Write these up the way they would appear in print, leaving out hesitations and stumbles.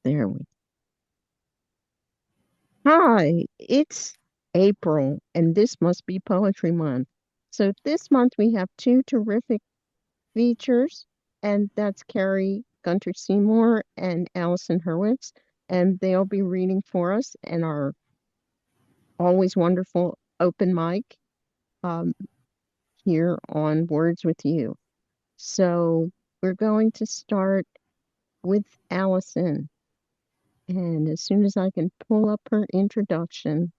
There we Hi, it's April, and this must be Poetry Month. So this month we have two terrific features, and that's Carrie Gunter Seymour and Allison Hurwitz, and they'll be reading for us and our always wonderful open mic um, here on Words with You. So we're going to start with Allison, and as soon as I can pull up her introduction,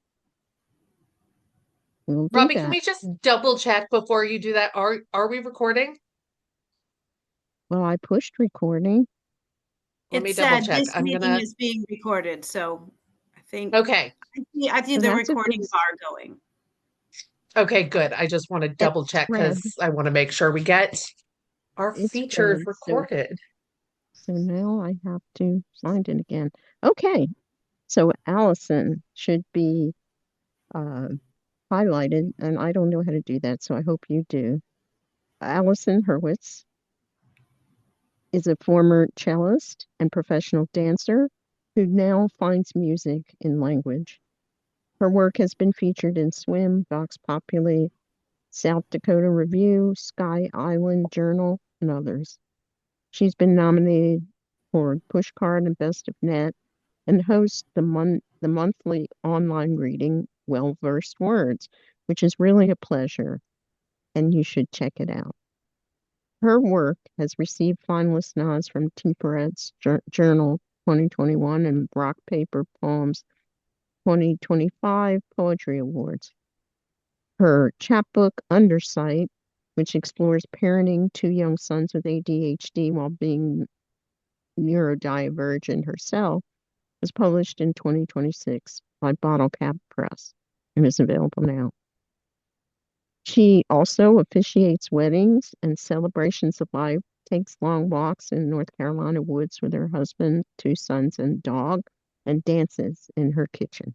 we'll do Robbie, can that. we just double check before you do that? Are we recording? Well, I pushed recording. Let It me double said check. this I'm meeting gonna. is being recorded, so I think Okay. I see So the that's a good recording bar going. Okay, good. I just want to it's double check red. because I want to make sure we get our It's features red. recorded. So now I have to find it again. Okay. So Allison should be uh, highlighted, and I don't know how to do that, so I hope you do. Allison Hurwitz is a former cellist and professional dancer who now finds music in language. Her work has been featured in Swim, Vox Populi, South Dakota Review, Sky Island Journal, and others. She's been nominated for Pushcart and Best of Net and hosts the monthly online reading Well Versed Words, which is really a pleasure, and you should check it out. Her work has received finalist nods from Temperette's Journal 2021 and Rock Paper Poems 2025 Poetry Awards. Her chapbook Undersight, which explores parenting two young sons with ADHD while being neurodivergent herself, was published in 2026 by Bottle Cap Press and is available now. She also officiates weddings and celebrations of life, takes long walks in North Carolina woods with her husband, two sons, and dog, and dances in her kitchen.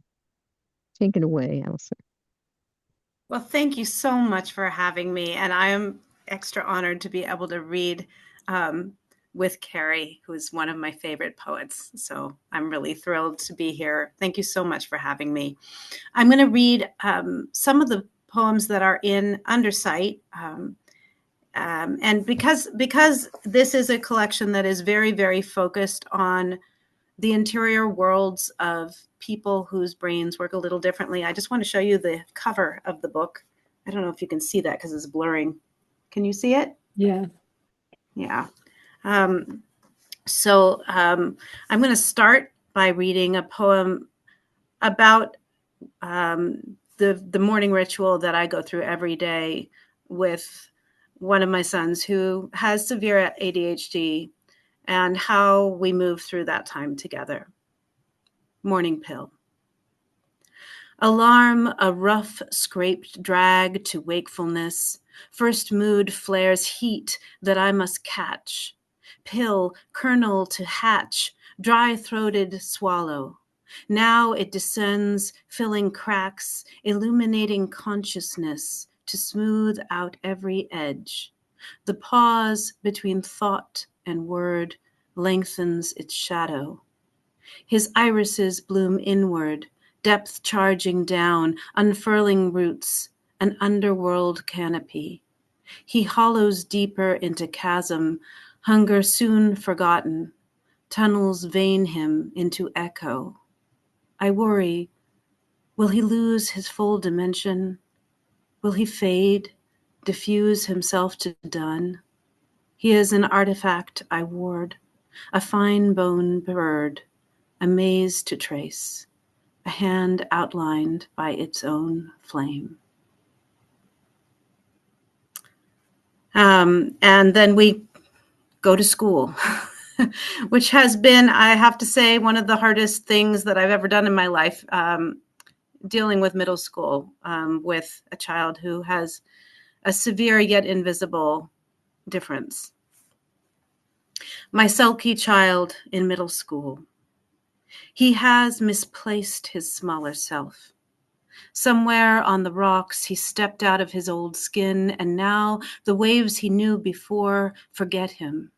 Take it away, Allison. Well, thank you so much for having me, and I am extra honored to be able to read with Carrie, who is one of my favorite poets. So I'm really thrilled to be here. Thank you so much for having me. I'm going to read some of the poems that are in Undersight. And because this is a collection that is very, very focused on the interior worlds of people whose brains work a little differently, I just want to show you the cover of the book. I don't know if you can see that because it's blurring. Can you see it? Yeah. Yeah. So I'm going to start by reading a poem about the morning ritual that I go through every day with one of my sons who has severe ADHD and how we move through that time together. Morning pill. Alarm, a rough, scraped drag to wakefulness. First mood flares heat that I must catch. Pill, kernel to hatch, dry-throated swallow. Now it descends, filling cracks, illuminating consciousness to smooth out every edge. The pause between thought and word lengthens its shadow. His irises bloom inward, depth charging down, unfurling roots, an underworld canopy. He hollows deeper into chasm, hunger soon forgotten. Tunnels vein him into echo. I worry, will he lose his full dimension? Will he fade, diffuse himself to done? He is an artifact I ward, a fine bone bird, a maze to trace, a hand outlined by its own flame. And then we go to school, which has been, I have to say, one of the hardest things that I've ever done in my life, dealing with middle school with a child who has a severe yet invisible difference. My sulky child in middle school. He has misplaced his smaller self. Somewhere on the rocks, he stepped out of his old skin, and now the waves he knew before forget him.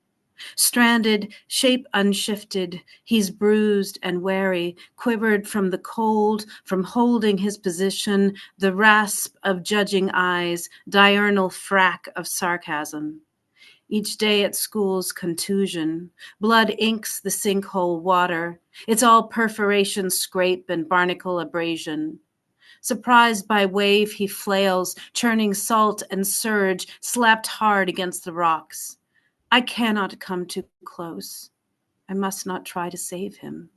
Stranded, shape unshifted, he's bruised and wary, quivered from the cold, from holding his position, the rasp of judging eyes, diurnal frack of sarcasm. Each day at school's contusion, blood inks the sinkhole water. It's all perforation, scrape, and barnacle abrasion. Surprised by wave, he flails, churning salt and surge, slapped hard against the rocks. I cannot come too close. I must not try to save him.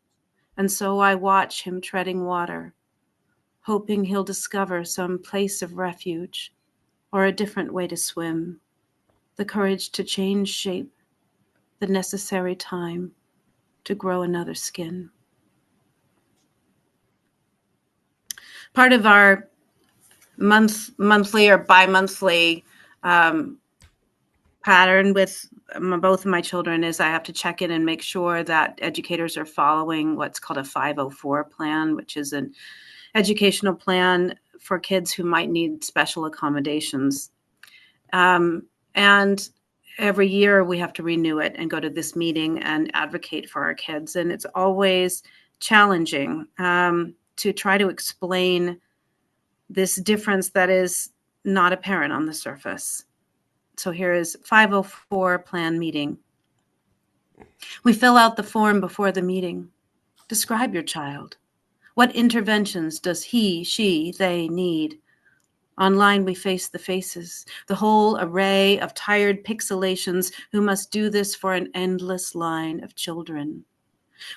And so I watch him treading water, hoping he'll discover some place of refuge or a different way to swim, the courage to change shape, the necessary time to grow another skin. Part of our monthly or bi-monthly pattern with both of my children is I have to check in and make sure that educators are following what's called a 504 plan, which is an educational plan for kids who might need special accommodations. And every year we have to renew it and go to this meeting and advocate for our kids. And it's always challenging to try to explain this difference that is not apparent on the surface. So here is 504 plan meeting. We fill out the form before the meeting. Describe your child. What interventions does he, she, they need? Online, we face the faces, the whole array of tired pixelations who must do this for an endless line of children.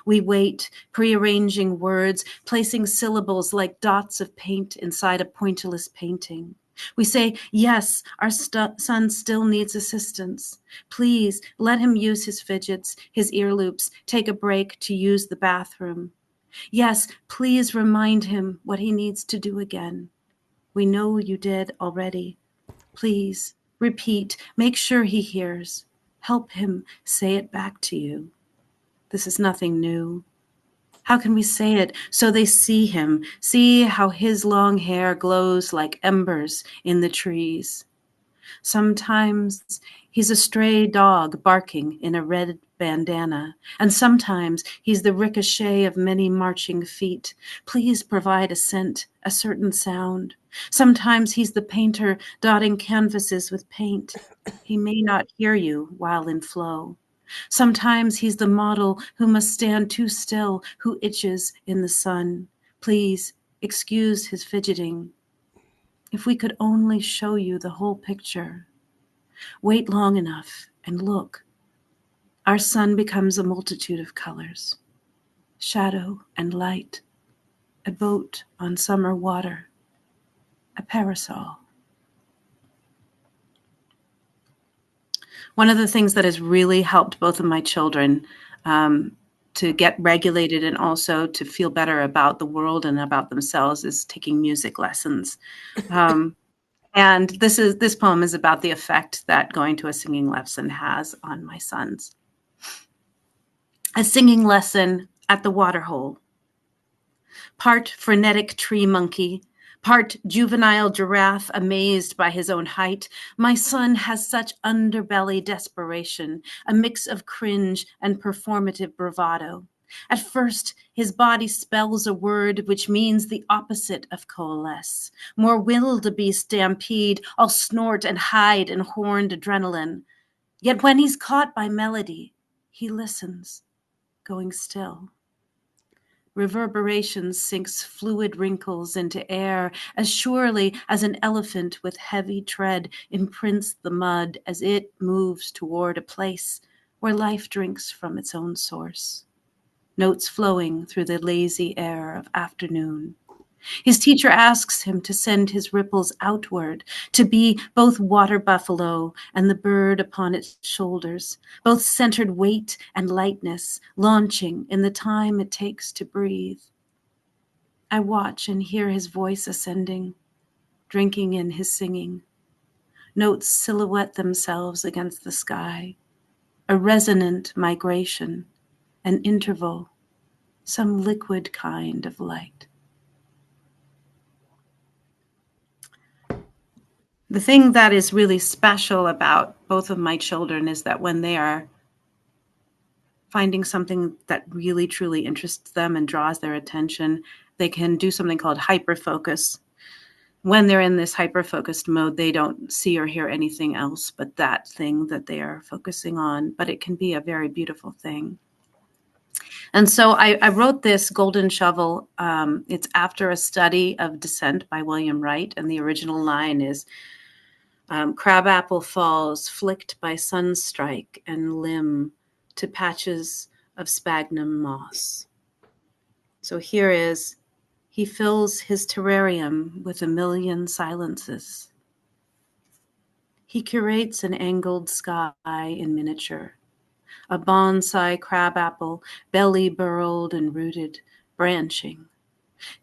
We wait, prearranging words, placing syllables like dots of paint inside a pointillist painting. We say, yes, our son still needs assistance. Please let him use his fidgets, his ear loops, take a break to use the bathroom. Yes, please remind him what he needs to do again. We know you did already. Please repeat, make sure he hears. Help him say it back to you. This is nothing new. How can we say it so they see him, see how his long hair glows like embers in the trees? Sometimes he's a stray dog barking in a red bandana, and sometimes he's the ricochet of many marching feet. Please provide a scent, a certain sound. Sometimes he's the painter dotting canvases with paint. He may not hear you while in flow. Sometimes he's the model who must stand too still, who itches in the sun. Please excuse his fidgeting. If we could only show you the whole picture. Wait long enough and look. Our sun becomes a multitude of colors. Shadow and light. A boat on summer water. A parasol. One of the things that has really helped both of my children to get regulated and also to feel better about the world and about themselves is taking music lessons. And this poem is about the effect that going to a singing lesson has on my sons. A singing lesson at the waterhole. Part frenetic tree monkey, part juvenile giraffe amazed by his own height, my son has such underbelly desperation, a mix of cringe and performative bravado. At first, his body spells a word which means the opposite of coalesce. More wildebeest stampede, all snort and hide in horned adrenaline. Yet when he's caught by melody, he listens, going still. Reverberation sinks fluid wrinkles into air as surely as an elephant with heavy tread imprints the mud as it moves toward a place where life drinks from its own source. Notes flowing through the lazy air of afternoon. His teacher asks him to send his ripples outward, to be both water buffalo and the bird upon its shoulders, both centered weight and lightness, launching in the time it takes to breathe. I watch and hear his voice ascending, drinking in his singing. Notes silhouette themselves against the sky, a resonant migration, an interval, some liquid kind of light. The thing that is really special about both of my children is that when they are finding something that really truly interests them and draws their attention, they can do something called hyperfocus. When they're in this hyper-focused mode, they don't see or hear anything else but that thing that they are focusing on. But it can be a very beautiful thing. And so I wrote this Golden Shovel. It's after a study of descent by William Wright. And the original line is, crabapple falls, flicked by sunstrike and limb to patches of sphagnum moss. So here is, he fills his terrarium with a million silences. He curates an angled sky in miniature, a bonsai crabapple, belly burrowed and rooted, branching.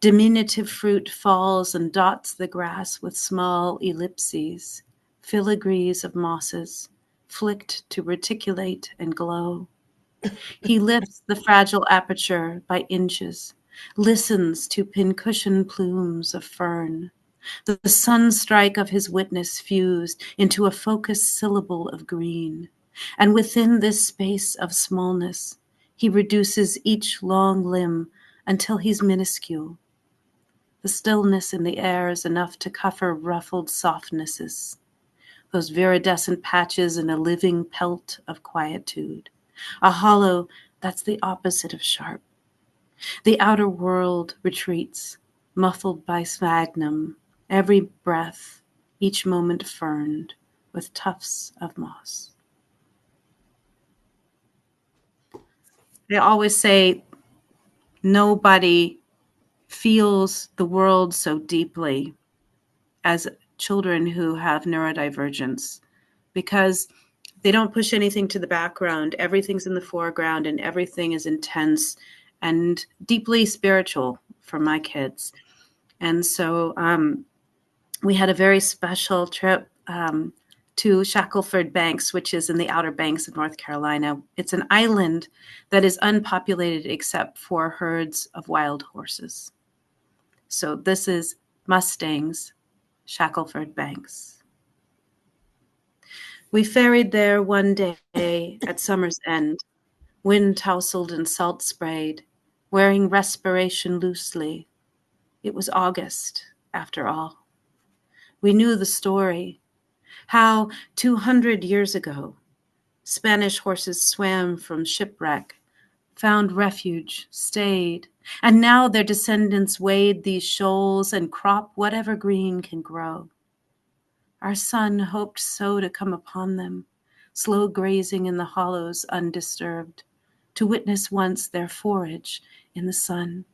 Diminutive fruit falls and dots the grass with small ellipses, filigrees of mosses, flicked to reticulate and glow. He lifts the fragile aperture by inches, listens to pincushion plumes of fern. The sunstrike of his witness fused into a focused syllable of green. And within this space of smallness, he reduces each long limb until he's minuscule. The stillness in the air is enough to cover ruffled softnesses, those viridescent patches in a living pelt of quietude, a hollow that's the opposite of sharp. The outer world retreats, muffled by sphagnum, every breath, each moment ferned with tufts of moss. They always say nobody feels the world so deeply as children who have neurodivergence, because they don't push anything to the background. Everything's in the foreground and everything is intense and deeply spiritual for my kids. And so we had a very special trip to Shackelford Banks, which is in the Outer Banks of North Carolina. It's an island that is unpopulated except for herds of wild horses. So this is Mustangs, Shackelford Banks. We ferried there one day at summer's end, wind tousled and salt sprayed, wearing respiration loosely. It was August, after all. We knew the story, how 200 years ago, Spanish horses swam from shipwreck, found refuge, stayed, and now their descendants wade these shoals and crop whatever green can grow. Our son hoped so to come upon them, slow grazing in the hollows undisturbed, to witness once their forage in the sun.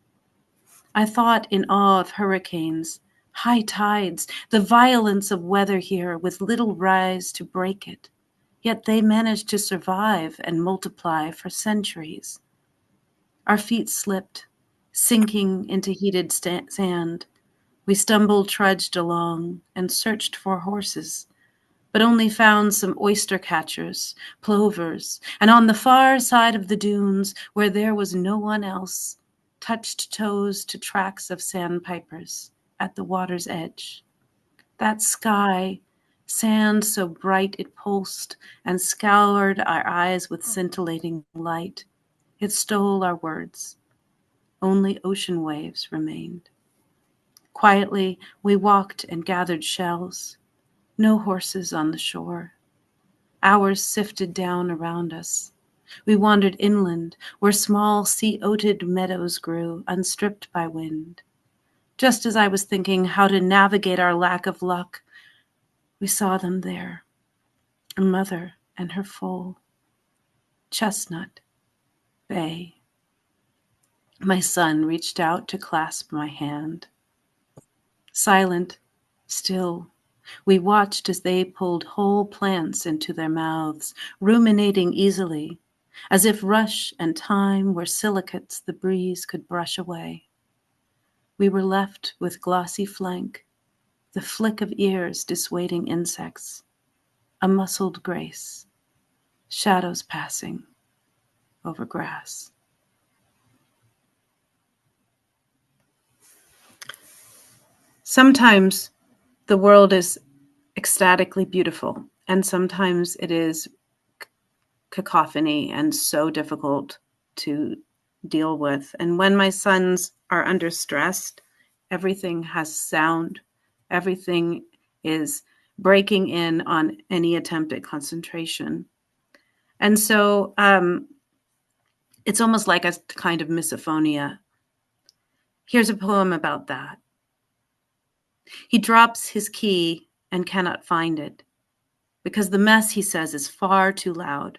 I thought in awe of hurricanes, high tides, the violence of weather here with little rise to break it. Yet they managed to survive and multiply for centuries. Our feet slipped, sinking into heated sand. We stumbled, trudged along, and searched for horses, but only found some oyster catchers, plovers, and on the far side of the dunes, where there was no one else, touched toes to tracks of sandpipers at the water's edge. That sky, sand so bright it pulsed and scoured our eyes with scintillating light. It stole our words. Only ocean waves remained. Quietly, we walked and gathered shells. No horses on the shore. Hours sifted down around us. We wandered inland, where small sea-oated meadows grew, unstripped by wind. Just as I was thinking how to navigate our lack of luck, we saw them there, a mother and her foal. Chestnut, bay. My son reached out to clasp my hand. Silent, still, we watched as they pulled whole plants into their mouths, ruminating easily, as if rush and time were silicates the breeze could brush away. We were left with glossy flank, the flick of ears dissuading insects, a muscled grace, shadows passing over grass. Sometimes the world is ecstatically beautiful, and sometimes it is cacophony and so difficult to deal with. And when my sons are under stress, everything has sound. Everything is breaking in on any attempt at concentration. And so it's almost like a kind of misophonia. Here's a poem about that. He drops his key and cannot find it because the mess, he says, is far too loud.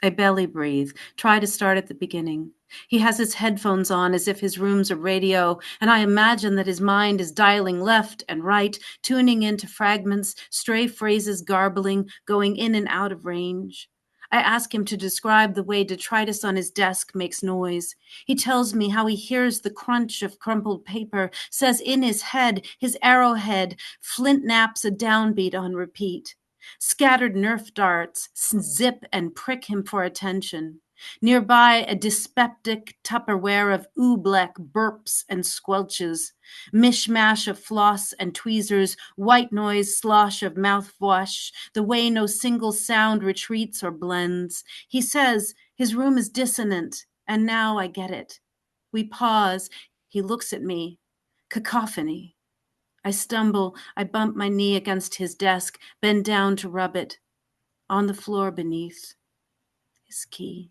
I belly breathe, try to start at the beginning. He has his headphones on as if his room's a radio, and I imagine that his mind is dialing left and right, tuning into fragments, stray phrases garbling, going in and out of range. I ask him to describe the way detritus on his desk makes noise. He tells me how he hears the crunch of crumpled paper, says in his head, his arrowhead, flint naps a downbeat on repeat. Scattered Nerf darts zip and prick him for attention. Nearby, a dyspeptic Tupperware of oobleck burps and squelches, mishmash of floss and tweezers, white noise slosh of mouthwash, the way no single sound retreats or blends. He says his room is dissonant, and now I get it. We pause. He looks at me. Cacophony. I stumble. I bump my knee against his desk, bend down to rub it. On the floor beneath, his key.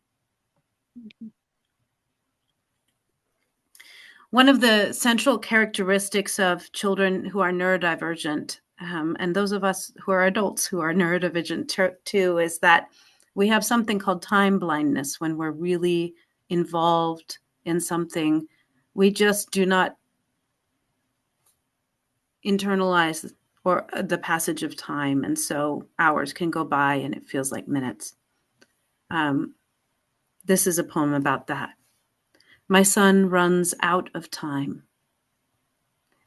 One of the central characteristics of children who are neurodivergent, and those of us who are adults who are neurodivergent too, is that we have something called time blindness when we're really involved in something. We just do not internalize or the passage of time, and so hours can go by and it feels like minutes. This is a poem about that. My son runs out of time.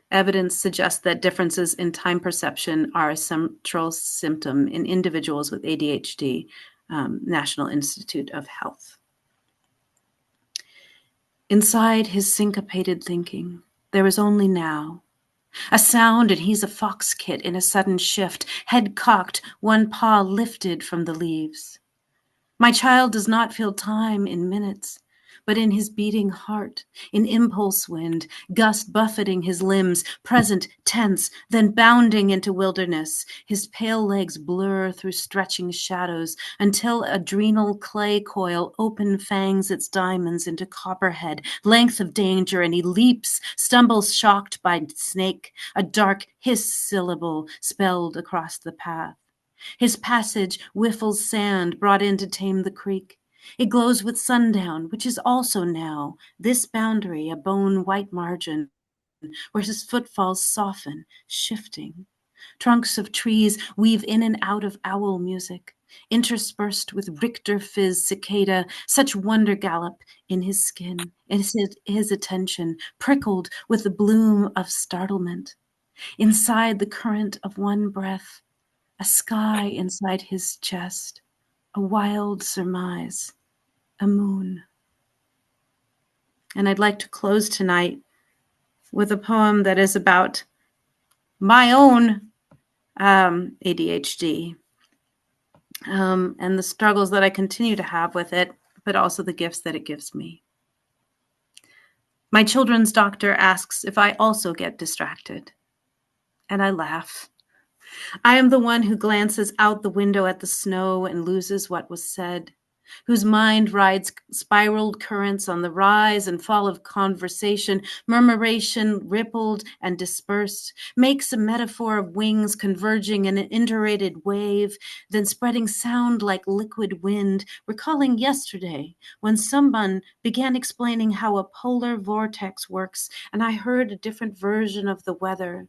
Evidence suggests that differences in time perception are a central symptom in individuals with ADHD, National Institute of Health. Inside his syncopated thinking, there is only now. A sound, and he's a fox kit in a sudden shift, head cocked, one paw lifted from the leaves. My child does not feel time in minutes, but in his beating heart, in impulse wind, gust buffeting his limbs, present, tense, then bounding into wilderness. His pale legs blur through stretching shadows until adrenal clay coil open fangs its diamonds into copperhead, length of danger, and he leaps, stumbles shocked by snake, a dark hiss syllable spelled across the path. His passage whiffles sand brought in to tame the creek. It glows with sundown, which is also now, this boundary, a bone-white margin, where his footfalls soften, shifting. Trunks of trees weave in and out of owl music, interspersed with Richter fizz cicada, such wonder gallop in his skin, in his attention, prickled with the bloom of startlement. Inside the current of one breath, a sky inside his chest, a wild surmise, a moon. And I'd like to close tonight with a poem that is about my own ADHD and the struggles that I continue to have with it, but also the gifts that it gives me. My children's doctor asks if I also get distracted, and I laugh. I am the one who glances out the window at the snow and loses what was said, whose mind rides spiraled currents on the rise and fall of conversation, murmuration rippled and dispersed, makes a metaphor of wings converging in an indurated wave, then spreading sound like liquid wind, recalling yesterday when someone began explaining how a polar vortex works, and I heard a different version of the weather,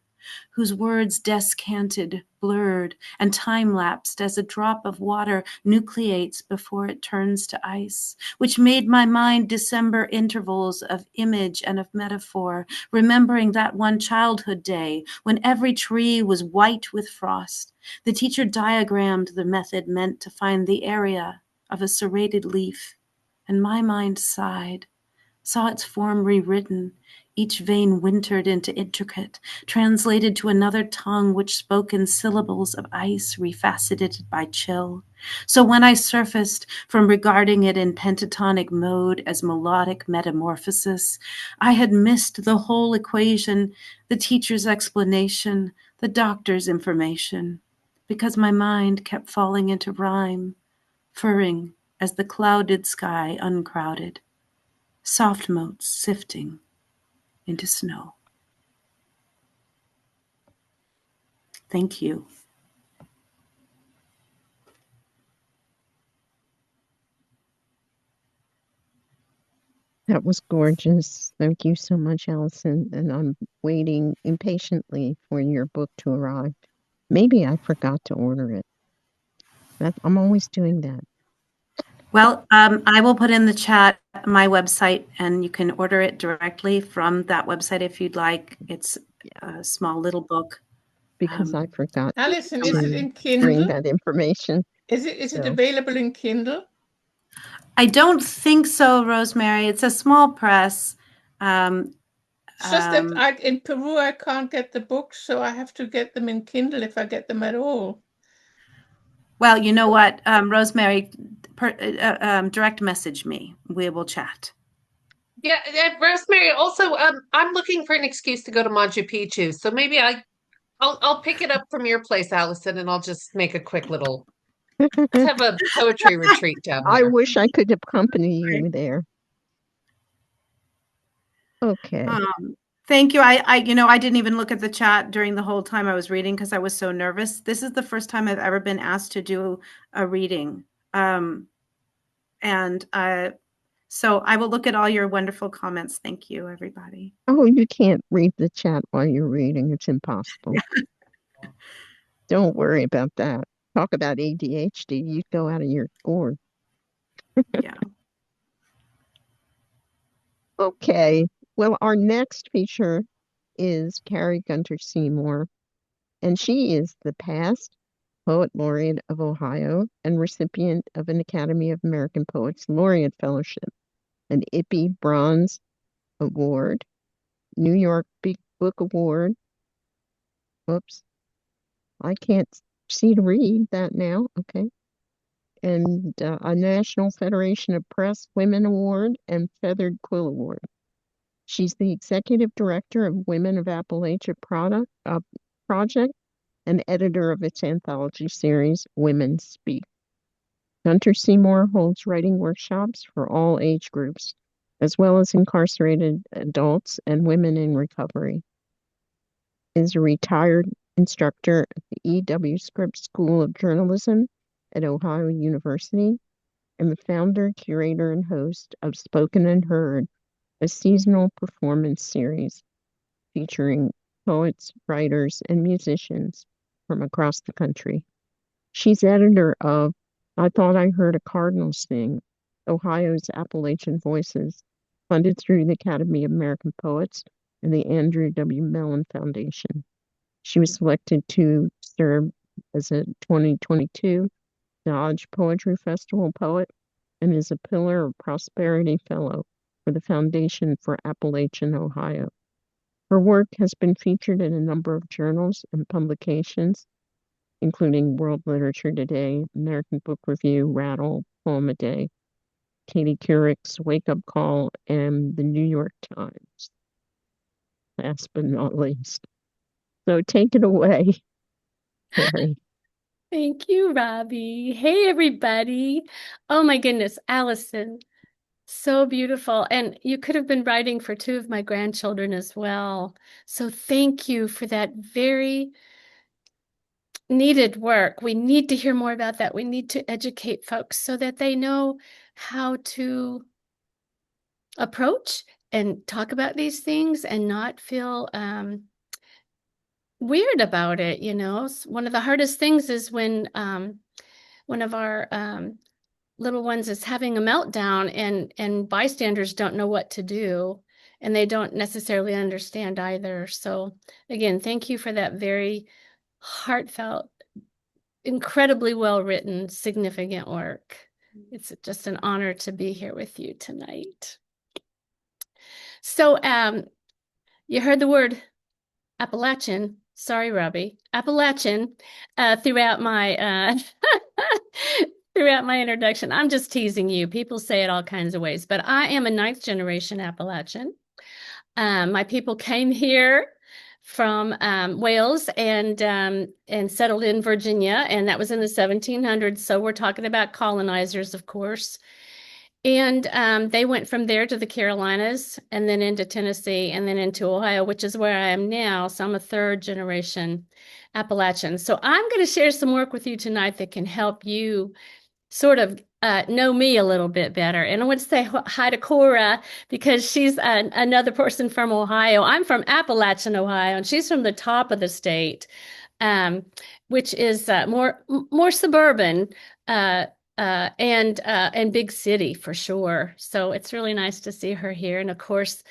whose words descanted, blurred, and time-lapsed as a drop of water nucleates before it turns to ice, which made my mind December intervals of image and of metaphor, remembering that one childhood day when every tree was white with frost. The teacher diagrammed the method meant to find the area of a serrated leaf, and my mind sighed, saw its form rewritten, each vein wintered into intricate, translated to another tongue which spoke in syllables of ice refaceted by chill. So when I surfaced from regarding it in pentatonic mode as melodic metamorphosis, I had missed the whole equation, the teacher's explanation, the doctor's information, because my mind kept falling into rhyme, furring as the clouded sky uncrowded, soft motes sifting into snow. Thank you. That was gorgeous. Thank you so much, Allison. And I'm waiting impatiently for your book to arrive. Maybe I forgot to order it. I'm always doing that. Well, I will put in the chat my website, and you can order it directly from that website if you'd like. It's a small little book. Because I forgot Allison, to is it in bring Kindle? that information. Is it So- available in Kindle? I don't think so, Rosemary. It's a small press. It's just that in Peru, I can't get the books, so I have to get them in Kindle if I get them at all. Well, you know what, Rosemary, direct message me. We will chat. Yeah, Rosemary. Also, I'm looking for an excuse to go to Machu Picchu, so maybe I'll pick it up from your place, Allison, and I'll just make a quick little. Let's have a poetry retreat down I there. wish I could accompany you there. Okay. Thank you. I didn't even look at the chat during the whole time I was reading because I was so nervous. This is the first time I've ever been asked to do a reading. So I will look at all your wonderful comments. Thank you, everybody. Oh, you can't read the chat while you're reading. It's impossible. Don't worry about that. Talk about ADHD. You go out of your gourd. Yeah. Okay. Well, our next feature is Carrie Gunter Seymour, and she is the past Poet Laureate of Ohio and recipient of an Academy of American Poets Laureate Fellowship, an IPPY Bronze Award, New York Big Book Award. Whoops. I can't see to read that now. Okay. And a National Federation of Press Women Award and Feathered Quill Award. She's the executive director of Women of Appalachia Project and editor of its anthology series, Women Speak. Gunter Seymour holds writing workshops for all age groups, as well as incarcerated adults and women in recovery. Is a retired instructor at the E.W. Scripps School of Journalism at Ohio University, and the founder, curator, and host of Spoken and Heard, a seasonal performance series featuring poets, writers, and musicians from across the country. She's editor of I Thought I Heard a Cardinal Sing, Ohio's Appalachian Voices, funded through the Academy of American Poets and the Andrew W. Mellon Foundation. She was selected to serve as a 2022 Dodge Poetry Festival poet and is a Pillar of Prosperity Fellow for the Foundation for Appalachian Ohio. Her work has been featured in a number of journals and publications, including World Literature Today, American Book Review, Rattle, Poem a Day, Katie Couric's Wake Up Call, and the New York Times, last but not least. So take it away, Carrie. Thank you, Robbie. Hey, everybody. Oh my goodness, Allison. So beautiful. And you could have been writing for two of my grandchildren as well. So thank you for that very needed work. We need to hear more about that. We need to educate folks so that they know how to approach and talk about these things and not feel weird about it. One of the hardest things is when one of our little ones is having a meltdown and bystanders don't know what to do, and they don't necessarily understand either. So again, thank you for that very heartfelt, incredibly well written, significant work. It's just an honor to be here with you tonight. So you heard the word Appalachian. Sorry, Robbie. Appalachian throughout my throughout my introduction. I'm just teasing you. People say it all kinds of ways, but I am a ninth generation Appalachian. My people came here from Wales and settled in Virginia, and that was in the 1700s. So we're talking about colonizers, of course. And they went from there to the Carolinas and then into Tennessee and then into Ohio, which is where I am now. So I'm a third generation Appalachian. So I'm going to share some work with you tonight that can help you sort of know me a little bit better. And I want to say hi to Cora because she's another person from Ohio. I'm from Appalachian, Ohio, and she's from the top of the state, um, which is more suburban and big city for sure. So it's really nice to see her here. And of course,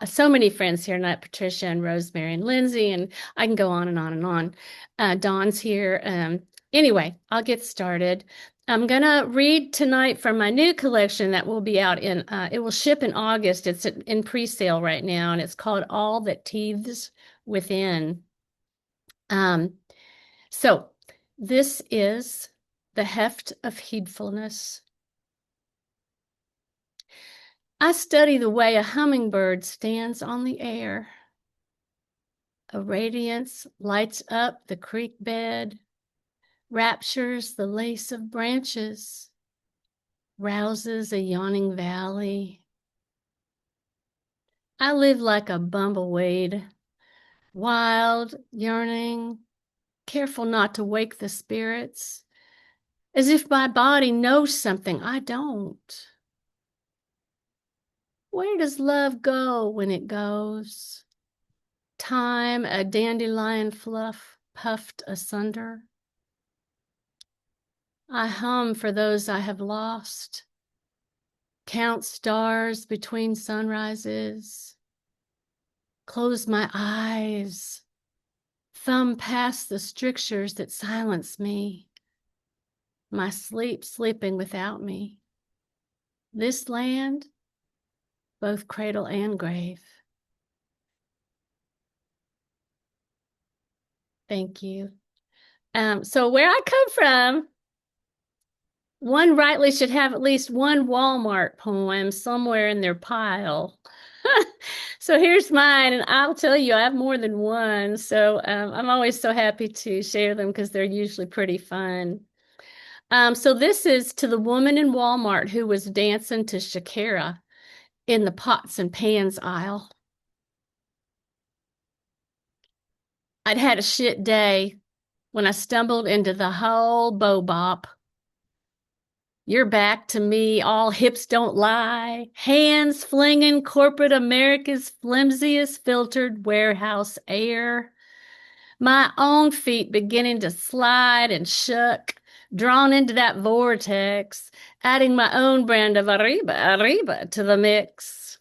so many friends here tonight, Patricia and Rosemary and Lindsay, and I can go on and on and on. Dawn's here. Anyway, I'll get started. I'm going to read tonight from my new collection that will be out it will ship in August. It's in pre-sale right now, and it's called All That Teethes Within. So this is The Heft of Heedfulness. I study the way a hummingbird stands on the air. A radiance lights up the creek bed, raptures the lace of branches, rouses a yawning valley. I live like a bumbleweed, wild, yearning, careful not to wake the spirits, as if my body knows something I don't. Where does love go when it goes? Time a dandelion fluff puffed asunder. I hum for those I have lost, count stars between sunrises, close my eyes, thumb past the strictures that silence me, my sleep sleeping without me. This land, both cradle and grave. Thank you. So where I come from, one rightly should have at least one Walmart poem somewhere in their pile. So here's mine, and I'll tell you, I have more than one. So I'm always so happy to share them because they're usually pretty fun. So this is to the woman in Walmart who was dancing to Shakira in the pots and pans aisle. I'd had a shit day when I stumbled into the whole bobop. You're back to me, all hips don't lie, hands flinging corporate America's flimsiest filtered warehouse air. My own feet beginning to slide and shook, drawn into that vortex, adding my own brand of arriba to the mix.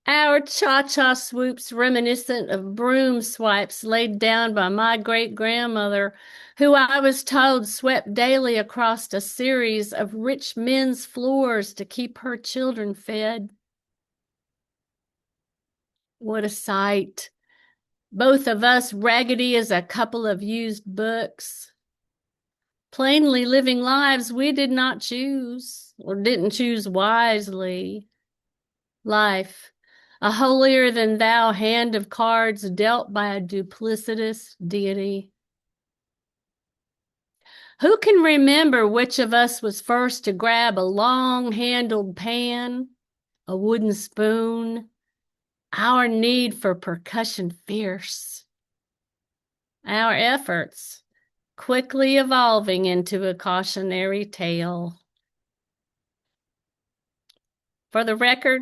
Our cha-cha swoops reminiscent of broom swipes laid down by my great-grandmother, who I was told swept daily across a series of rich men's floors to keep her children fed. What a sight. Both of us raggedy as a couple of used books. Plainly living lives we did not choose, or didn't choose wisely. Life, a holier-than-thou hand of cards dealt by a duplicitous deity. Who can remember which of us was first to grab a long-handled pan, a wooden spoon, our need for percussion fierce, our efforts quickly evolving into a cautionary tale? For the record,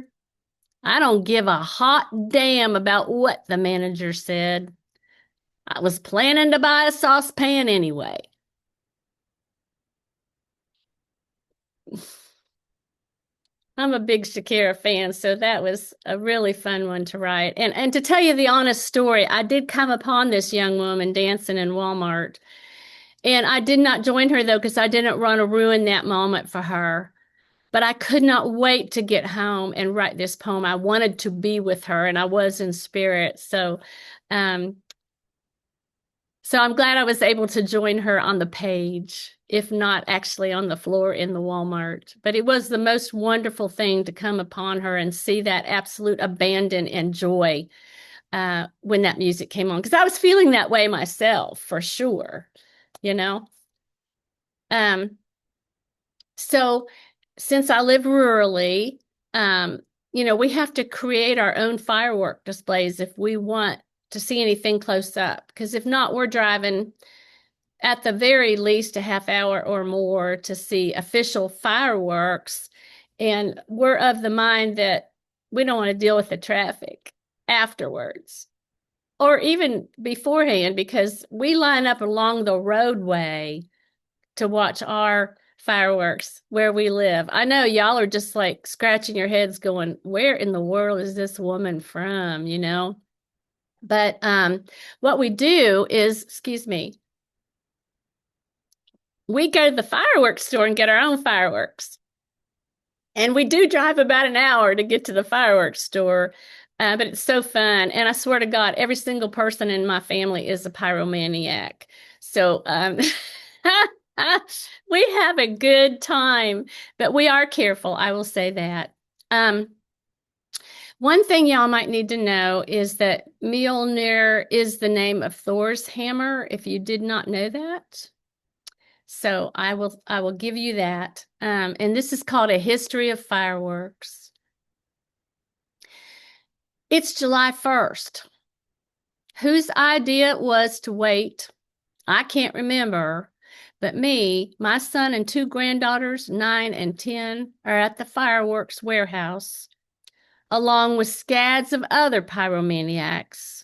I don't give a hot damn about what the manager said. I was planning to buy a saucepan anyway. I'm a big Shakira fan, so that was a really fun one to write. And to tell you the honest story, I did come upon this young woman dancing in Walmart. And I did not join her, though, because I didn't want to ruin that moment for her. But I could not wait to get home and write this poem. I wanted to be with her, and I was in spirit. Um, so I'm glad I was able to join her on the page, if not actually on the floor in the Walmart. But it was the most wonderful thing to come upon her and see that absolute abandon and joy when that music came on, because I was feeling that way myself, for sure, you know. Um, so since I live rurally, um, we have to create our own firework displays if we want to see anything close up, because if not, we're driving at the very least a half hour or more to see official fireworks. And we're of the mind that we don't want to deal with the traffic afterwards or even beforehand, because we line up along the roadway to watch our fireworks where we live. I know y'all are just like scratching your heads going, where in the world is this woman from, But what we do is, excuse me, we go to the fireworks store and get our own fireworks. And we do drive about an hour to get to the fireworks store, but it's so fun. And I swear to God, every single person in my family is a pyromaniac. So we have a good time, but we are careful. I will say that. One thing y'all might need to know is that Mjolnir is the name of Thor's hammer, if you did not know that. So I will give you that. And this is called A History of Fireworks. It's July 1st. Whose idea it was to wait, I can't remember, but me, my son, and two granddaughters, 9 and 10, are at the fireworks warehouse, along with scads of other pyromaniacs,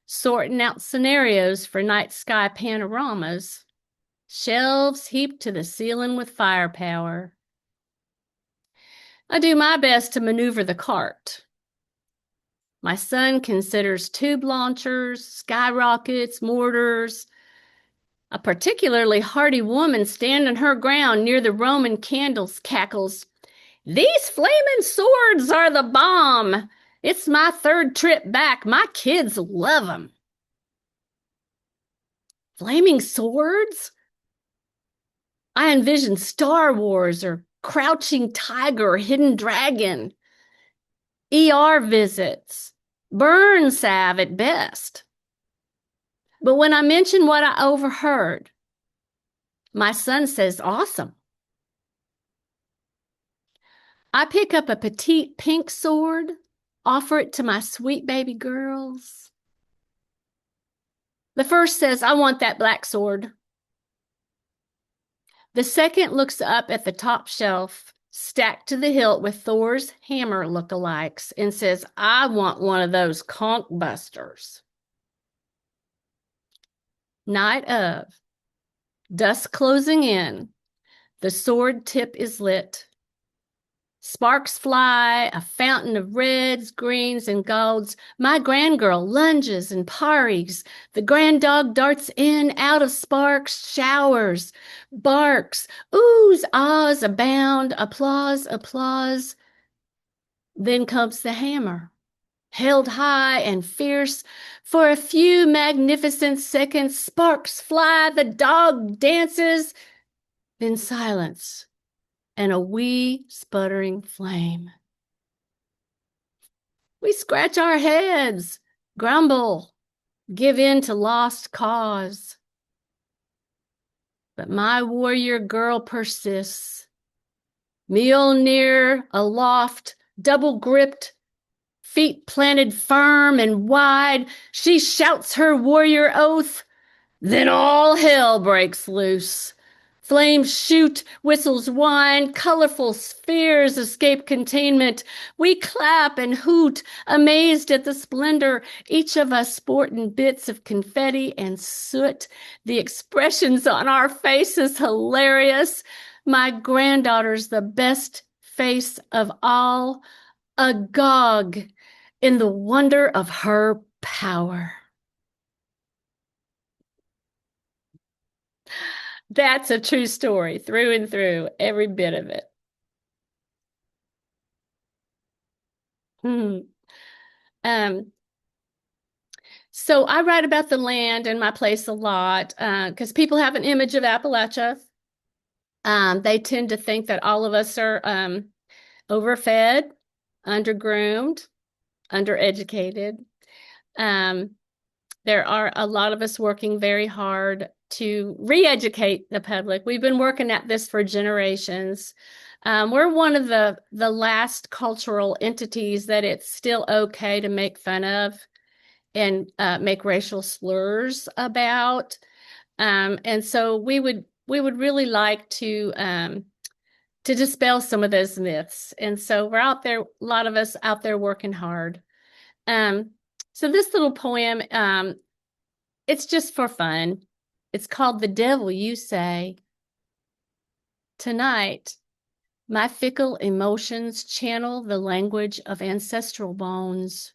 sorting out scenarios for night sky panoramas, shelves heaped to the ceiling with firepower. I do my best to maneuver the cart. My son considers tube launchers, skyrockets, mortars. A particularly hardy woman standing her ground near the Roman candles cackles, "These flaming swords are the bomb. It's my third trip back. My kids love them." Flaming swords? I envision Star Wars or Crouching Tiger or Hidden Dragon. ER visits. Burn salve at best. But when I mention what I overheard, my son says, "Awesome." I pick up a petite pink sword, offer it to my sweet baby girls. The first says, "I want that black sword." The second looks up at the top shelf, stacked to the hilt with Thor's hammer lookalikes, and says, "I want one of those conch busters." Night of, dusk closing in, the sword tip is lit. Sparks fly, a fountain of reds, greens, and golds. My grandgirl lunges and parries. The grand dog darts in, out of sparks, showers, barks, oohs, ahs abound, applause, applause. Then comes the hammer, held high and fierce. For a few magnificent seconds, sparks fly, the dog dances, then silence and a wee sputtering flame. We scratch our heads, grumble, give in to lost cause. But my warrior girl persists. Mjolnir aloft, double gripped, feet planted firm and wide, she shouts her warrior oath. Then all hell breaks loose. Flames shoot, whistles whine, colorful spheres escape containment. We clap and hoot, amazed at the splendor, each of us sporting bits of confetti and soot. The expressions on our faces hilarious. My granddaughter's the best face of all, agog in the wonder of her power. That's a true story through and through, every bit of it. Hmm. Um, so I write about the land and my place a lot because people have an image of Appalachia. They tend to think that all of us are overfed, undergroomed, undereducated. Um, there are a lot of us working very hard to re-educate the public. We've been working at this for generations. We're one of the last cultural entities that it's still okay to make fun of and make racial slurs about. And so we would really like to dispel some of those myths. And so we're out there, a lot of us out there working hard. Um, so this little poem, it's just for fun. It's called The Devil You Say. Tonight, my fickle emotions channel the language of ancestral bones,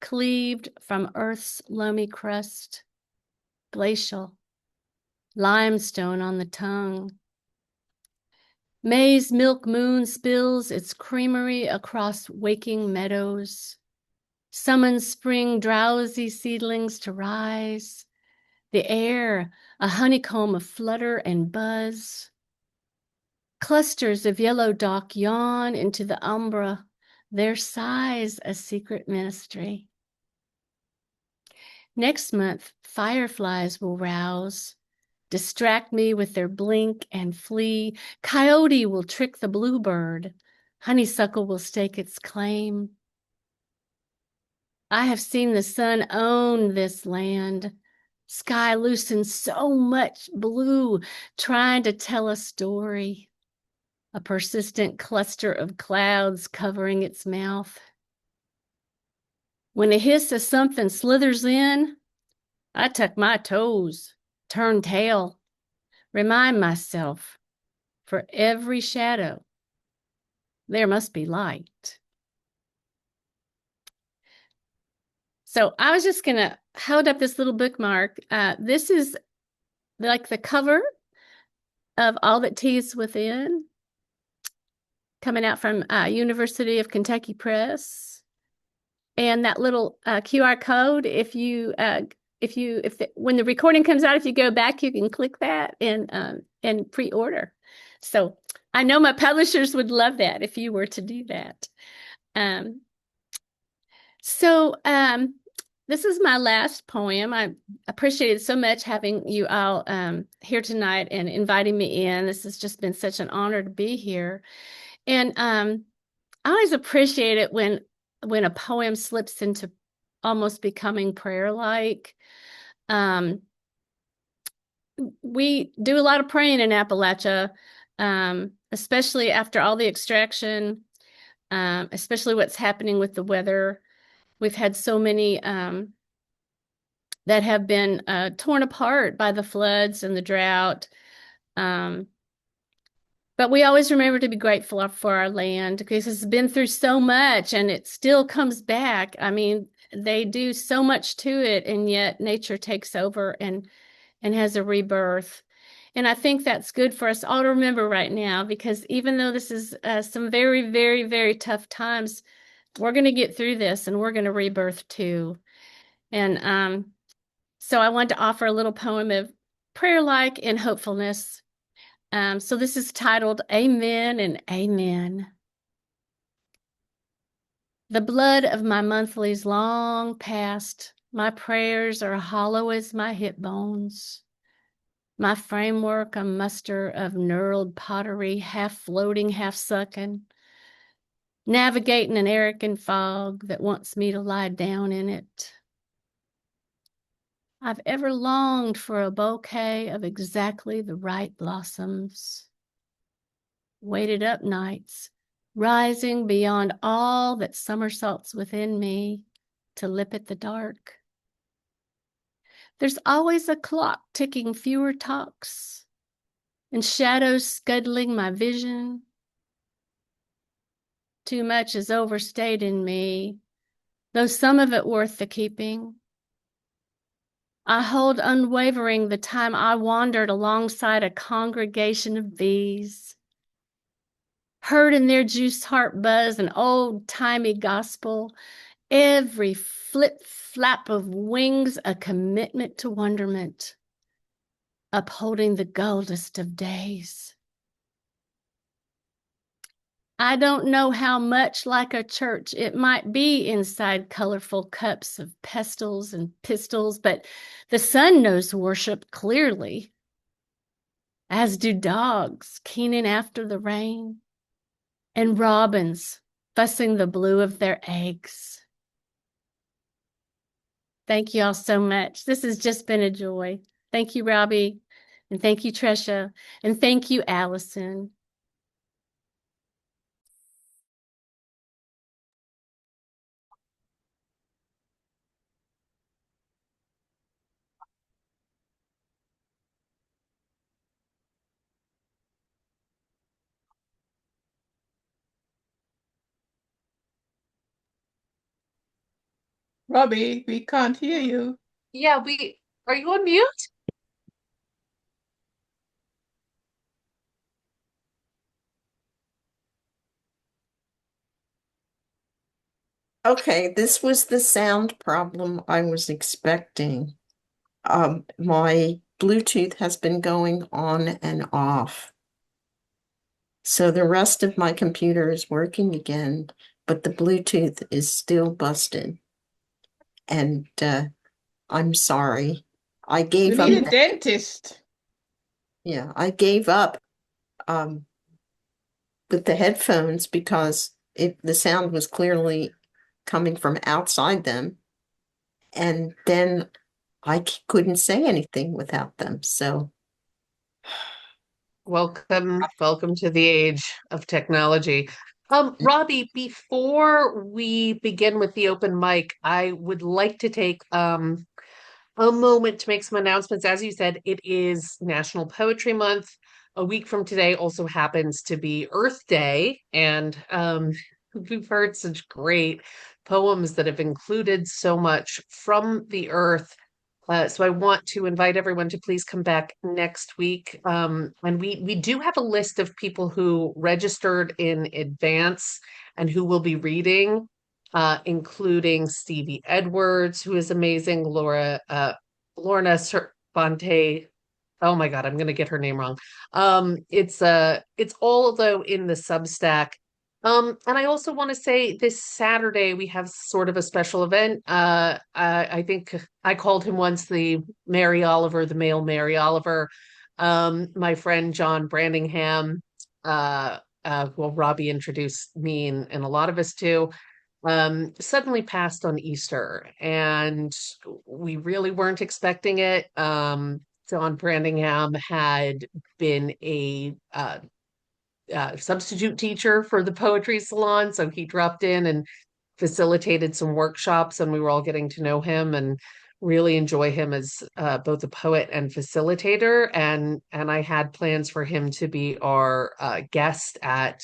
cleaved from Earth's loamy crust, glacial, limestone on the tongue. May's milk moon spills its creamery across waking meadows, summons spring drowsy seedlings to rise. The air, a honeycomb of flutter and buzz. Clusters of yellow dock yawn into the umbra, their sighs a secret ministry. Next month, fireflies will rouse, distract me with their blink and flee. Coyote will trick the bluebird. Honeysuckle will stake its claim. I have seen the sun own this land. Sky loosens so much blue, trying to tell a story. A persistent cluster of clouds covering its mouth. When a hiss of something slithers in, I tuck my toes, turn tail, remind myself, for every shadow, there must be light. So I was just going to hold up this little bookmark. This is like the cover of All That Tea Is Within, coming out from University of Kentucky Press. And that little QR code, when the recording comes out, if you go back, you can click that and pre-order. So I know my publishers would love that if you were to do that. This is my last poem. I appreciated so much having you all here tonight and inviting me in. This has just been such an honor to be here. And I always appreciate it when a poem slips into almost becoming prayer-like. We do a lot of praying in Appalachia, especially after all the extraction, especially what's happening with the weather. We've had so many that have been torn apart by the floods and the drought. But we always remember to be grateful for our land because it's been through so much and it still comes back. I mean, they do so much to it, and yet nature takes over and has a rebirth. And I think that's good for us all to remember right now, because even though this is some very, very, very tough times, we're going to get through this and we're going to rebirth too. And so I wanted to offer a little poem of prayer-like and hopefulness. So this is titled Amen and Amen. The blood of my monthlies long past, my prayers are hollow as my hip bones. My framework a muster of knurled pottery, half floating, half sucking, navigating an arrogant fog that wants me to lie down in it. I've ever longed for a bouquet of exactly the right blossoms. Waited up nights, rising beyond all that somersaults within me to lip at the dark. There's always a clock ticking fewer talks, and shadows scuttling my vision. Too much is overstayed in me, though some of it worth the keeping. I hold unwavering the time I wandered alongside a congregation of bees, heard in their juice heart buzz an old-timey gospel, every flip flap of wings a commitment to wonderment, upholding the goldest of days. I don't know how much like a church it might be inside colorful cups of pestles and pistols, but the sun knows worship clearly, as do dogs keening after the rain, and robins fussing the blue of their eggs. Thank you all so much. This has just been a joy. Thank you, Robbie, and thank you, Tresha, and thank you, Allison. Robbie, we can't hear you. Yeah, are you on mute? Okay, this was the sound problem I was expecting. My Bluetooth has been going on and off. So the rest of my computer is working again, but the Bluetooth is still busted. And I'm sorry. I You gave need up. a dentist. Yeah, I gave up with the headphones because the sound was clearly coming from outside them. And then I couldn't say anything without them. So Welcome to the age of technology. Robbie, before we begin with the open mic, I would like to take a moment to make some announcements. As you said, it is National Poetry Month. A week from today also happens to be Earth Day, and we've heard such great poems that have included so much from the earth. So I want to invite everyone to please come back next week. And we do have a list of people who registered in advance and who will be reading, including Stevie Edwards, who is amazing, Lorna Cervante. Oh my God, I'm gonna get her name wrong. It's all though in the Substack. And I also want to say this Saturday we have sort of a special event. I think I called him once the Mary Oliver, the male Mary Oliver. My friend John Brandingham, well, Robbie introduced me and a lot of us to, suddenly passed on Easter, and we really weren't expecting it. John Brandingham had been a substitute teacher for the poetry salon, so he dropped in and facilitated some workshops, and we were all getting to know him and really enjoy him as both a poet and facilitator. And I had plans for him to be our guest at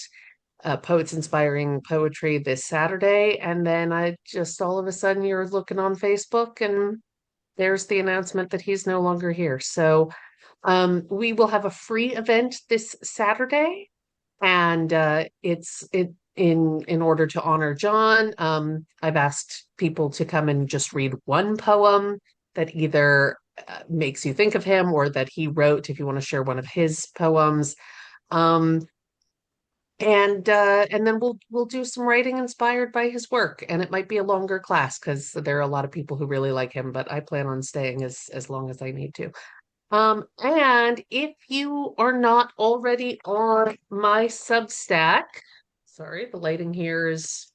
Poets Inspiring Poetry this Saturday. And then I just all of a sudden you're looking on Facebook and there's the announcement that he's no longer here. So we will have a free event this Saturday, and it's it in order to honor John. I've asked people to come and just read one poem that either makes you think of him or that he wrote, if you want to share one of his poems. Um, and then we'll do some writing inspired by his work, and it might be a longer class because there are a lot of people who really like him, but I plan on staying as long as I need to. And if you are not already on my Substack, sorry, the lighting here is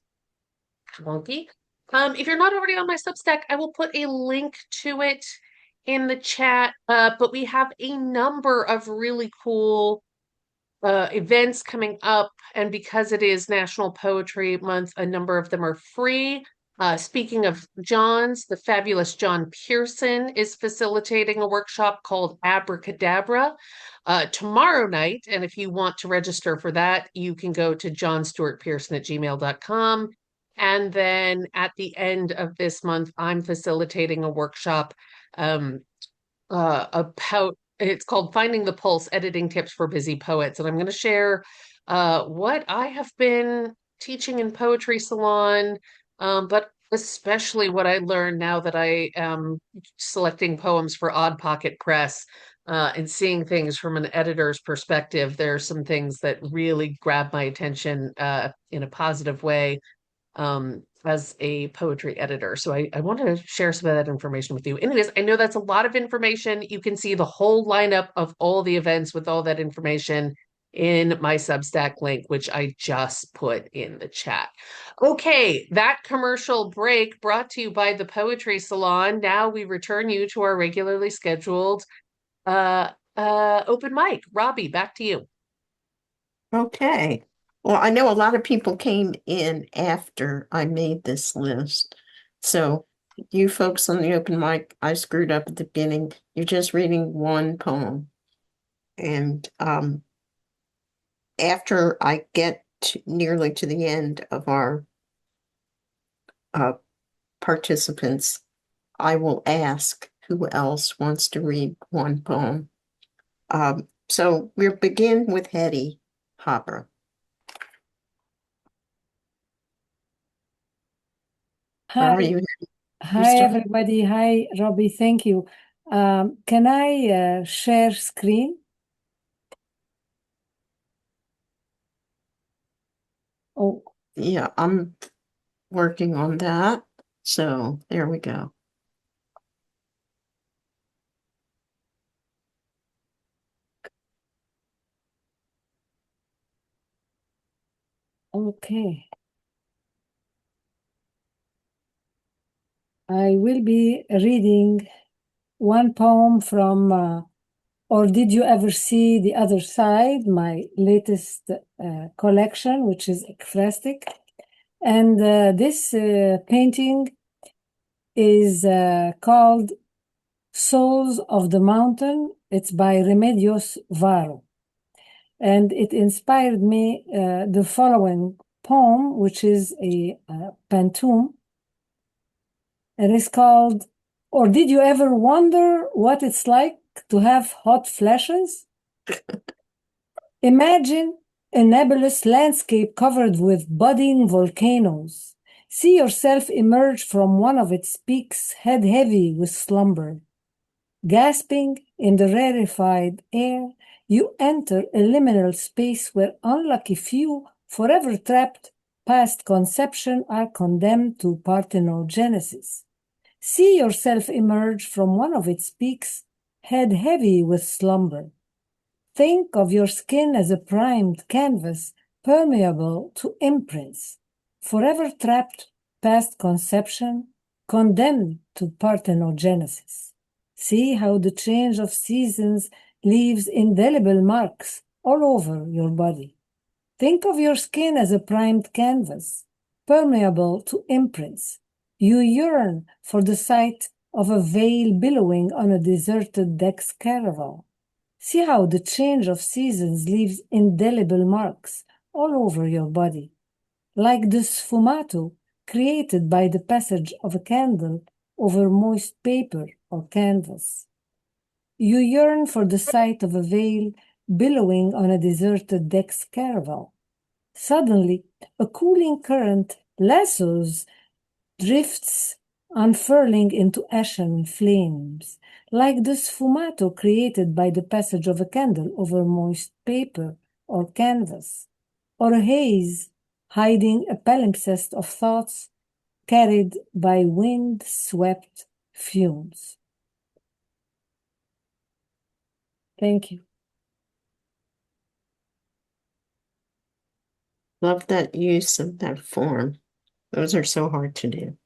wonky. If you're not already on my Substack, I will put a link to it in the chat. But we have a number of really cool events coming up, and because it is National Poetry Month, a number of them are free. Speaking of John's, the fabulous John Pearson is facilitating a workshop called Abracadabra tomorrow night. And if you want to register for that, you can go to johnstewartpearson@gmail.com. And then at the end of this month, I'm facilitating a workshop about it's called Finding the Pulse, Editing Tips for Busy Poets. And I'm going to share what I have been teaching in Poetry Salon, but especially what I learned now that I am selecting poems for Odd Pocket Press, and seeing things from an editor's perspective. There are some things that really grab my attention in a positive way as a poetry editor. So I want to share some of that information with you. Anyways, I know that's a lot of information. You can see the whole lineup of all the events with all that information in my Substack link, which I just put in the chat. Okay, that commercial break brought to you by the Poetry Salon. Now we return you to our regularly scheduled open mic. Robbie, back to you. Okay. Well, I know a lot of people came in after I made this list. So you folks on the open mic, I screwed up at the beginning. You're just reading one poem. And after I get nearly to the end of our participants, I will ask who else wants to read one poem. So we'll begin with Hetty Hopper. How are Hi, you? hi everybody. Hi, Robbie. Thank you. Can I share screen? Oh, Yeah, I'm working on that. So there we go. okay. I will be reading one poem from Or Did You Ever See the Other Side, my latest collection, which is ekphrastic. And this painting is called Souls of the Mountain. It's by Remedios Varo. And it inspired me the following poem, which is a pantoum. And it's called, Or Did You Ever Wonder What It's Like to Have Hot Flashes? Imagine a nebulous landscape covered with budding volcanoes. See yourself emerge from one of its peaks, head heavy with slumber. Gasping in the rarefied air, you enter a liminal space where unlucky few, forever trapped past conception, are condemned to parthenogenesis. See yourself emerge from one of its peaks, head heavy with slumber. Think of your skin as a primed canvas, permeable to imprints, forever trapped past conception, condemned to parthenogenesis. See how the change of seasons leaves indelible marks all over your body. Think of your skin as a primed canvas, permeable to imprints. You yearn for the sight of a veil billowing on a deserted deck's caravel. See how the change of seasons leaves indelible marks all over your body, like the sfumato created by the passage of a candle over moist paper or canvas. You yearn for the sight of a veil billowing on a deserted deck's caravel. Suddenly, a cooling current lassos drifts, unfurling into ashen flames, like the sfumato created by the passage of a candle over moist paper or canvas, or a haze hiding a palimpsest of thoughts carried by wind-swept fumes. Thank you. Love that use of that form. Those are so hard to do.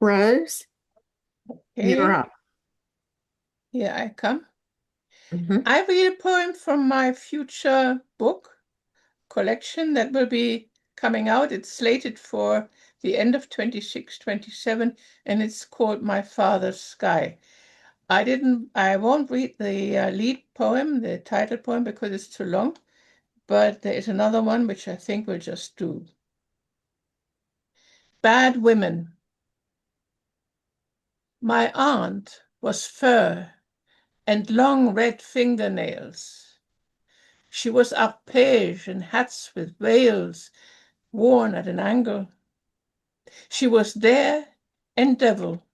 Rose, you're up. Here I come. Mhm. I read a poem from my future book collection that will be coming out. It's slated for the end of 26-27, and it's called My Father's Sky. I won't read the lead poem, the title poem, because it's too long, but there is another one which I think we'll just do. Bad Women. My aunt was fur and long red fingernails. She was arpège in hats with veils worn at an angle. She was dare and devil,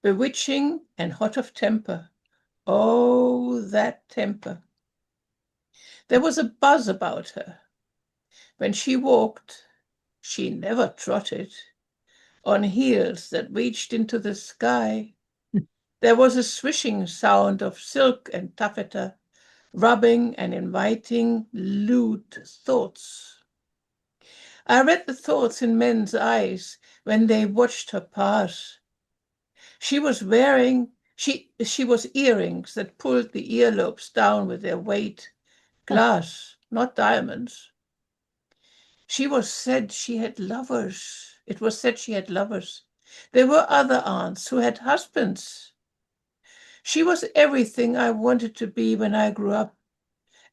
bewitching and hot of temper. Oh, that temper. There was a buzz about her. When she walked, she never trotted, on heels that reached into the sky. There was a swishing sound of silk and taffeta, rubbing and inviting lewd thoughts. I read the thoughts in men's eyes when they watched her pass. She was wearing earrings that pulled the earlobes down with their weight, glass, not diamonds. She was said she had lovers. It was said she had lovers. There were other aunts who had husbands. She was everything I wanted to be when I grew up.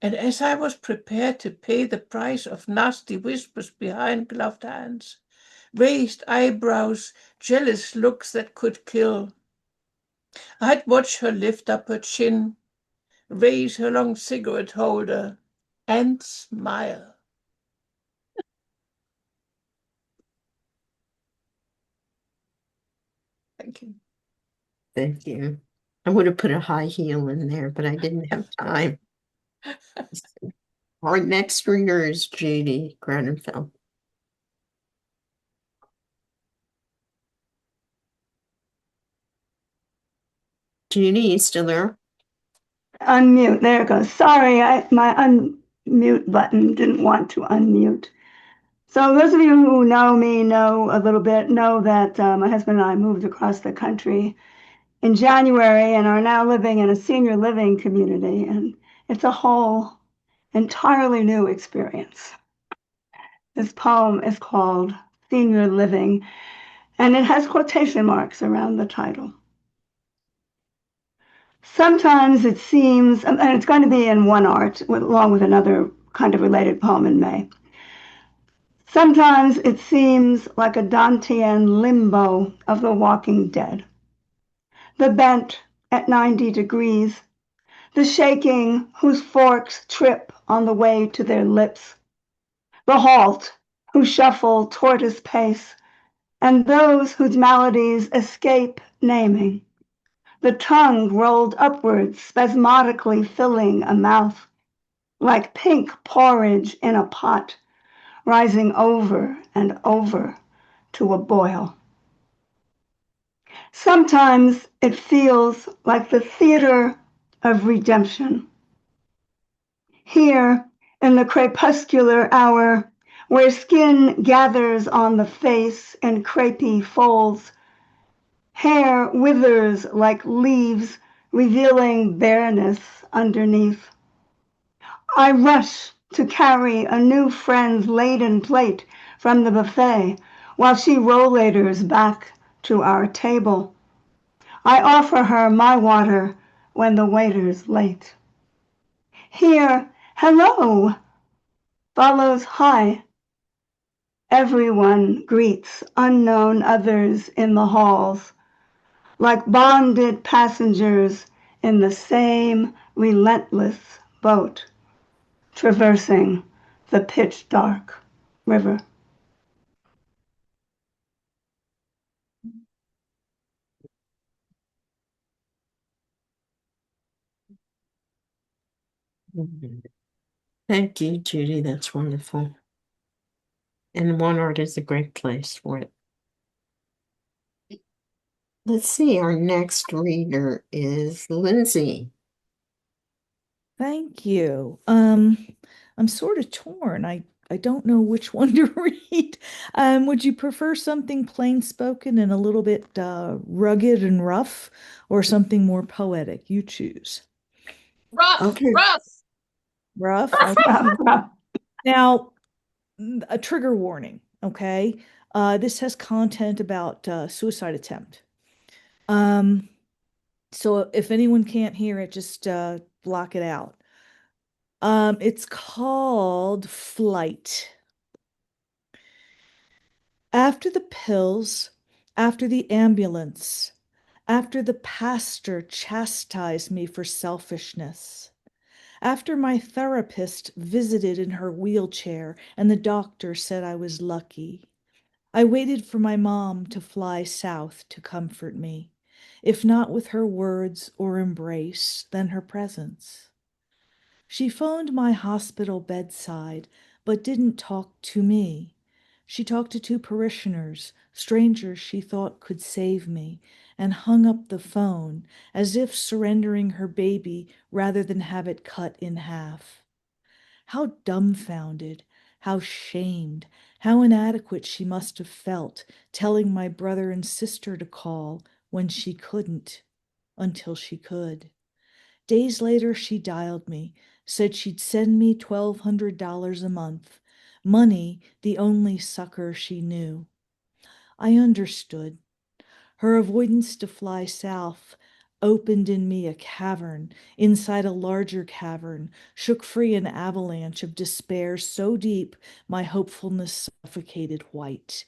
And as I was prepared to pay the price of nasty whispers behind gloved hands, raised eyebrows, jealous looks that could kill, I'd watch her lift up her chin, raise her long cigarette holder, and smile. Thank you. Thank you. I would have put a high heel in there, but I didn't have time. Our next reader is Judy Granenfeld. Judy, you still there? Unmute. There it goes. Sorry, my unmute button didn't want to unmute. So those of you who know me know a little bit, know that my husband and I moved across the country in January and are now living in a senior living community. And it's a whole entirely new experience. This poem is called Senior Living, and it has quotation marks around the title. Sometimes it seems, and it's going to be in one art, along with another kind of related poem in May. Sometimes it seems like a Dantean limbo of the walking dead. The bent at 90 degrees, the shaking whose forks trip on the way to their lips, the halt who shuffle tortoise pace, and those whose maladies escape naming. The tongue rolled upwards, spasmodically filling a mouth, like pink porridge in a pot, rising over and over to a boil. Sometimes it feels like the theater of redemption. Here, in the crepuscular hour, where skin gathers on the face in crepey folds, hair withers like leaves, revealing bareness underneath. I rush to carry a new friend's laden plate from the buffet while she rollators back to our table. I offer her my water when the waiter's late. Here, hello, follows hi. Everyone greets unknown others in the halls, like bonded passengers in the same relentless boat, traversing the pitch dark river. Thank you, Judy. That's wonderful. And one art is a great place for it. Let's see, our next reader is Lindsay. Thank you. I'm sort of torn. I don't know which one to read. Would you prefer something plain spoken and a little bit rugged and rough, or something more poetic? You choose. Rough, Okay. rough. Rough. Okay. Now, a trigger warning. Okay. This has content about suicide attempt. So if anyone can't hear it, just block it out. It's called Flight. After the pills, after the ambulance, after the pastor chastised me for selfishness, After my therapist visited in her wheelchair and the doctor said I was lucky, I waited for my mom to fly south to comfort me, if not with her words or embrace, then her presence. She phoned my hospital bedside, but didn't talk to me. She talked to two parishioners, strangers she thought could save me, and hung up the phone as if surrendering her baby rather than have it cut in half. How dumbfounded, how shamed, how inadequate she must have felt, telling my brother and sister to call when she couldn't, until she could. Days later, she dialed me, said she'd send me $1,200 a month, money the only succor she knew. I understood. Her avoidance to fly south opened in me a cavern inside a larger cavern, shook free an avalanche of despair so deep my hopefulness suffocated white.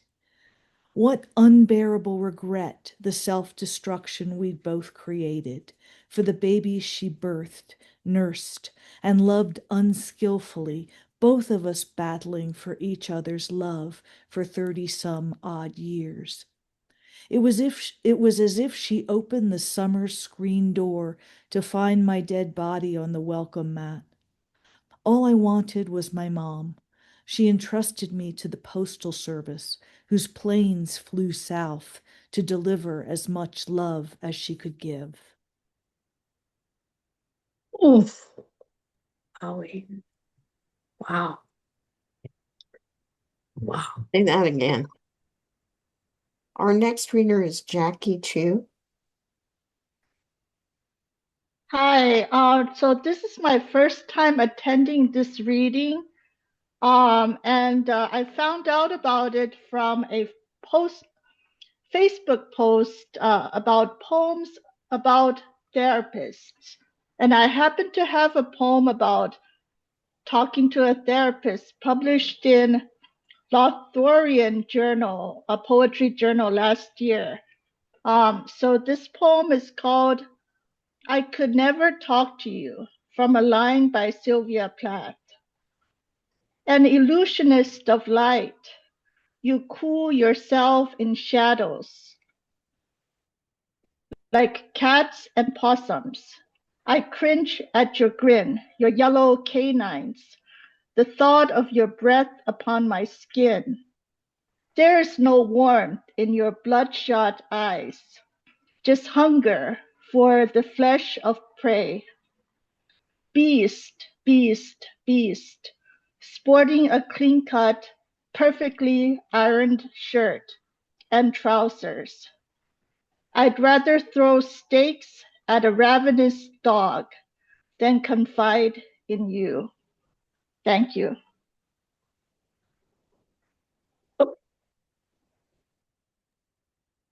What unbearable regret the self-destruction we'd both created for the babies she birthed, nursed, and loved unskillfully, both of us battling for each other's love for 30-some odd years. It was as if she opened the summer screen door to find my dead body on the welcome mat. All I wanted was my mom. She entrusted me to the postal service, whose planes flew south to deliver as much love as she could give. Oof. Ollie. Wow. Wow. Say that again. Our next reader is Jackie Chu. Hi, so this is my first time attending this reading, and I found out about it from a Facebook post about poems about therapists. And I happen to have a poem about talking to a therapist published in Lothorian Journal, a poetry journal last year. So this poem is called I Could Never Talk to You, from a line by Sylvia Plath. An illusionist of light, you cool yourself in shadows, like cats and possums. I cringe at your grin, your yellow canines, the thought of your breath upon my skin. There is no warmth in your bloodshot eyes, just hunger for the flesh of prey. Beast, beast, beast, sporting a clean-cut, perfectly ironed shirt and trousers. I'd rather throw steaks at a ravenous dog than confide in you. Thank you.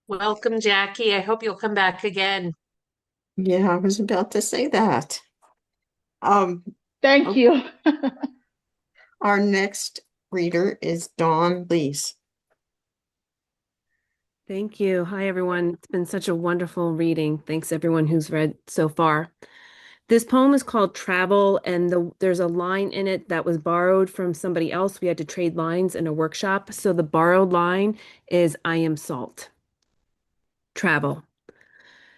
Welcome, Jackie. I hope you'll come back again. Yeah, I was about to say that. Thank you. Our next reader is Dawn Lees. Thank you. Hi, everyone. It's been such a wonderful reading. Thanks, everyone who's read so far. This poem is called Travel, and there's a line in it that was borrowed from somebody else. We had to trade lines in a workshop. So the borrowed line is I am salt. Travel.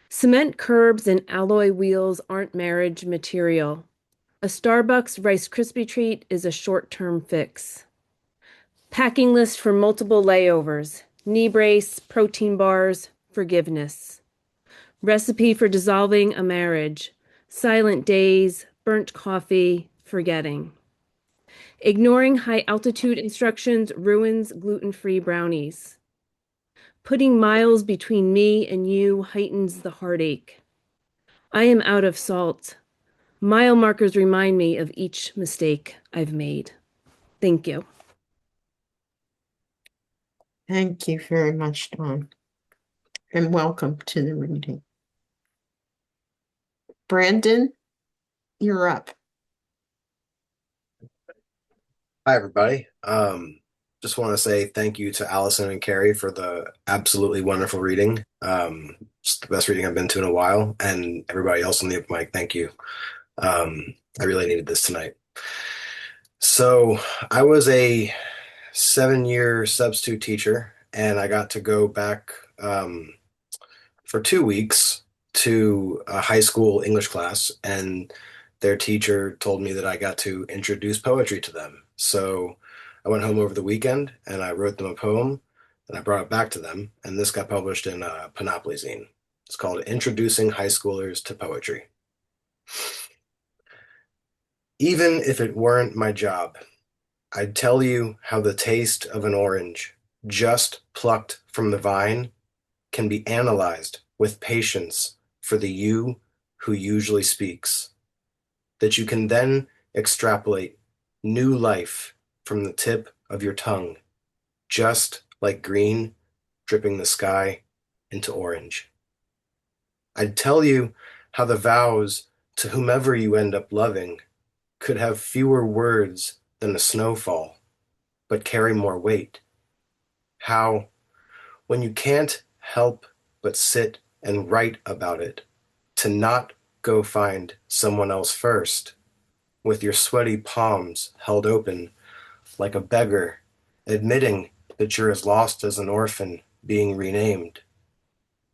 Cement curbs and alloy wheels aren't marriage material. A Starbucks Rice Krispie treat is a short-term fix. Packing list for multiple layovers. Knee brace, protein bars, forgiveness. Recipe for dissolving a marriage. Silent days, burnt coffee, forgetting. Ignoring high altitude instructions ruins gluten-free brownies. Putting miles between me and you heightens the heartache. I am out of salt. Mile markers remind me of each mistake I've made. Thank you. Thank you very much, Dawn. And welcome to the reading. Brandon, you're up. Hi, everybody. Just want to say thank you to Allison and Carrie for the absolutely wonderful reading. It's the best reading I've been to in a while, and everybody else on the mic, thank you. I really needed this tonight. So I was a 7-year substitute teacher, and I got to go back for 2 weeks to a high school English class, and their teacher told me that I got to introduce poetry to them. So I went home over the weekend and I wrote them a poem and I brought it back to them, and this got published in a Panoply zine. It's called Introducing High Schoolers to Poetry. Even if it weren't my job, I'd tell you how the taste of an orange, just plucked from the vine, can be analyzed with patience for the you who usually speaks, that you can then extrapolate new life from the tip of your tongue, just like green dripping the sky into orange. I'd tell you how the vows to whomever you end up loving could have fewer words than a snowfall, but carry more weight. How, when you can't help but sit and write about it, to not go find someone else first, with your sweaty palms held open like a beggar, admitting that you're as lost as an orphan being renamed,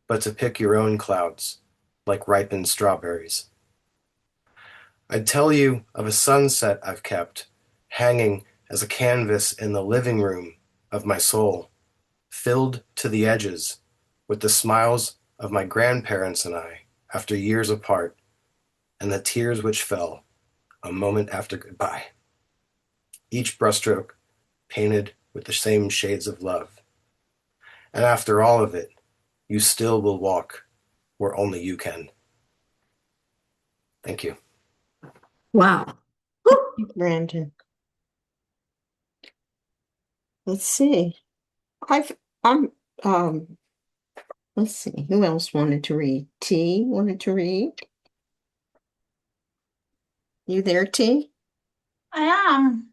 but to pick your own clouds like ripened strawberries. I'd tell you of a sunset I've kept, hanging as a canvas in the living room of my soul, filled to the edges with the smiles of my grandparents and I after years apart, and the tears which fell a moment after goodbye. Each brushstroke painted with the same shades of love. And after all of it, you still will walk where only you can. Thank you. Wow. Brandon. Let's see. I've I'm let's see, who else wanted to read? T wanted to read. You there, T? I am.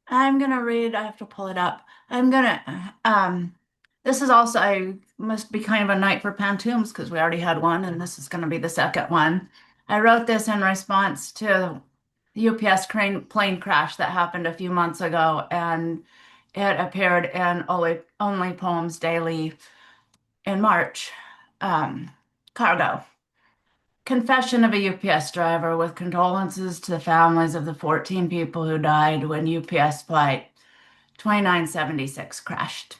I'm gonna read. I have to pull it up. This is also, I must be kind of a night for pantoums because we already had one, and this is gonna be the second one. I wrote this in response to the UPS plane crash that happened a few months ago, and it appeared in Only Poems Daily in March. Cargo. Confession of a UPS driver with condolences to the families of the 14 people who died when UPS flight 2976 crashed.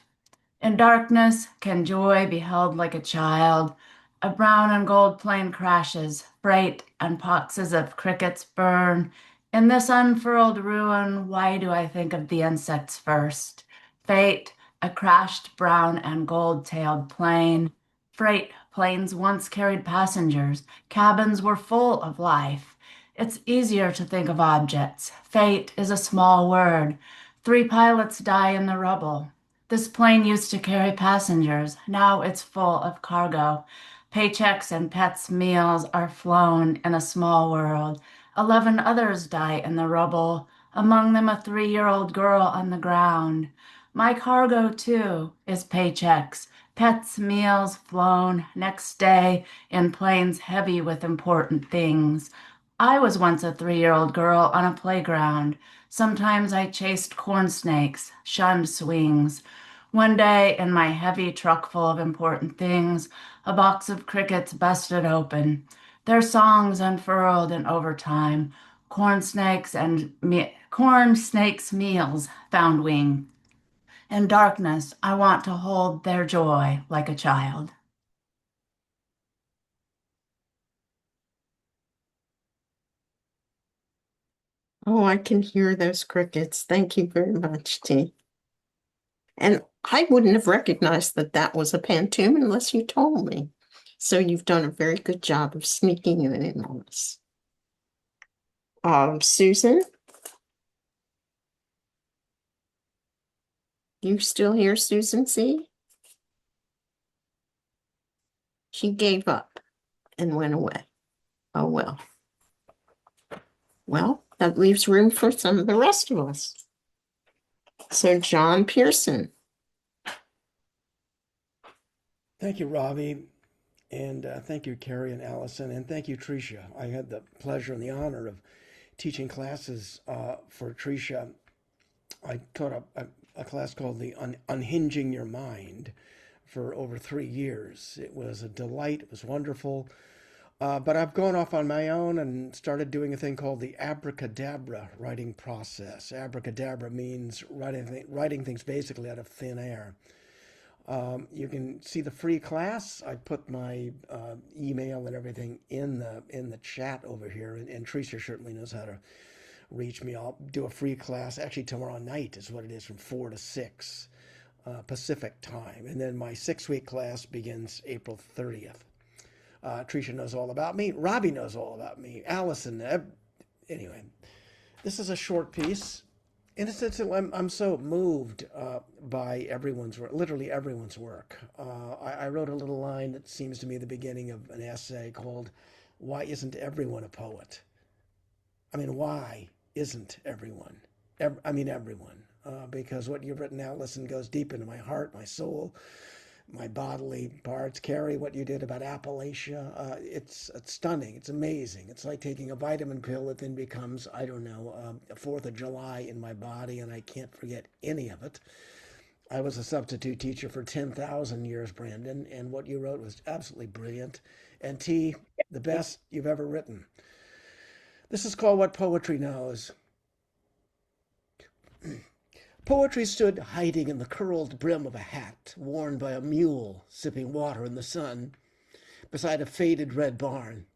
In darkness, can joy be held like a child? A brown and gold plane crashes, freight and boxes of crickets burn. In this unfurled ruin, why do I think of the insects first? Fate, a crashed brown and gold-tailed plane. Freight planes once carried passengers. Cabins were full of life. It's easier to think of objects. Fate is a small word. 3 pilots die in the rubble. This plane used to carry passengers. Now it's full of cargo. Paychecks and pets' meals are flown in a small world. 11 others die in the rubble, among them a 3-year-old girl on the ground. My cargo, too, is paychecks. Pets' meals flown next day in planes heavy with important things. I was once a 3-year-old girl on a playground. Sometimes I chased corn snakes, shunned swings. One day, in my heavy truck full of important things, a box of crickets busted open. Their songs unfurled in overtime. Corn snakes' meals found wing. In darkness, I want to hold their joy like a child. Oh, I can hear those crickets. Thank you very much, T. And I wouldn't have recognized that that was a pantoum unless you told me. So you've done a very good job of sneaking it in on us. Susan? You still here, Susan C? She gave up and went away. Oh, well. Well, that leaves room for some of the rest of us. So John Pearson. Thank you, Robbie. And thank you, Carrie and Allison, and thank you, Tricia. I had the pleasure and the honor of teaching classes for Tricia. I taught a class called the Unhinging Your Mind for over 3 years. It was a delight. It was wonderful. But I've gone off on my own and started doing a thing called the abracadabra writing process. Abracadabra means writing things basically out of thin air. You can see the free class. I put my email and everything in the chat over here, and Tricia certainly knows how to reach me. I'll do a free class actually tomorrow night is what it is, from 4 to 6 Pacific time, and then my 6-week class begins April 30th. Tricia knows all about me. Robbie knows all about me. Allison. Anyway, this is a short piece. In a sense, I'm so moved by everyone's work, literally everyone's work. I wrote a little line that seems to me the beginning of an essay called, "Why Isn't Everyone a Poet?" I mean, why isn't everyone? Everyone. Because what you've written, Allison, goes deep into my heart, my soul, my bodily parts. Carrie, what you did about Appalachia, it's stunning. It's amazing. It's like taking a vitamin pill that then becomes, I don't know, a 4th of July in my body, and I can't forget any of it. I was a substitute teacher for 10,000 years, Brandon, and what you wrote was absolutely brilliant. And T, the best you've ever written. This is called What Poetry Knows. Poetry stood hiding in the curled brim of a hat worn by a mule sipping water in the sun beside a faded red barn,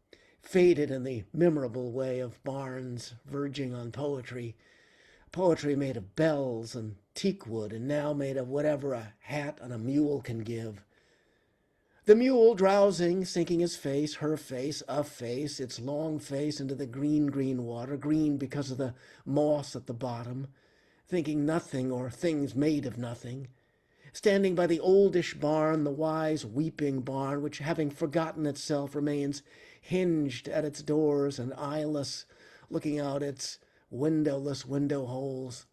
faded in the memorable way of barns verging on poetry, poetry made of bells and teak wood, and now made of whatever a hat on a mule can give. The mule drowsing, sinking his face, her face, a face, its long face into the green, green water, green because of the moss at the bottom, thinking nothing or things made of nothing, standing by the oldish barn, the wise weeping barn, which, having forgotten itself, remains hinged at its doors and eyeless, looking out its windowless window holes.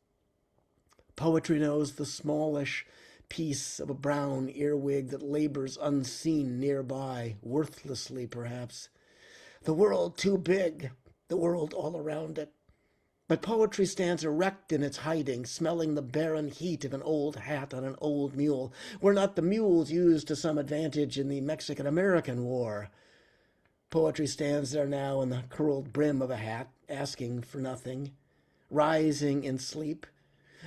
Poetry knows the smallish piece of a brown earwig that labors unseen nearby, worthlessly perhaps. The world too big, the world all around it. But poetry stands erect in its hiding, smelling the barren heat of an old hat on an old mule. Were not the mules used to some advantage in the Mexican-American War? Poetry stands there now in the curled brim of a hat, asking for nothing, rising in sleep.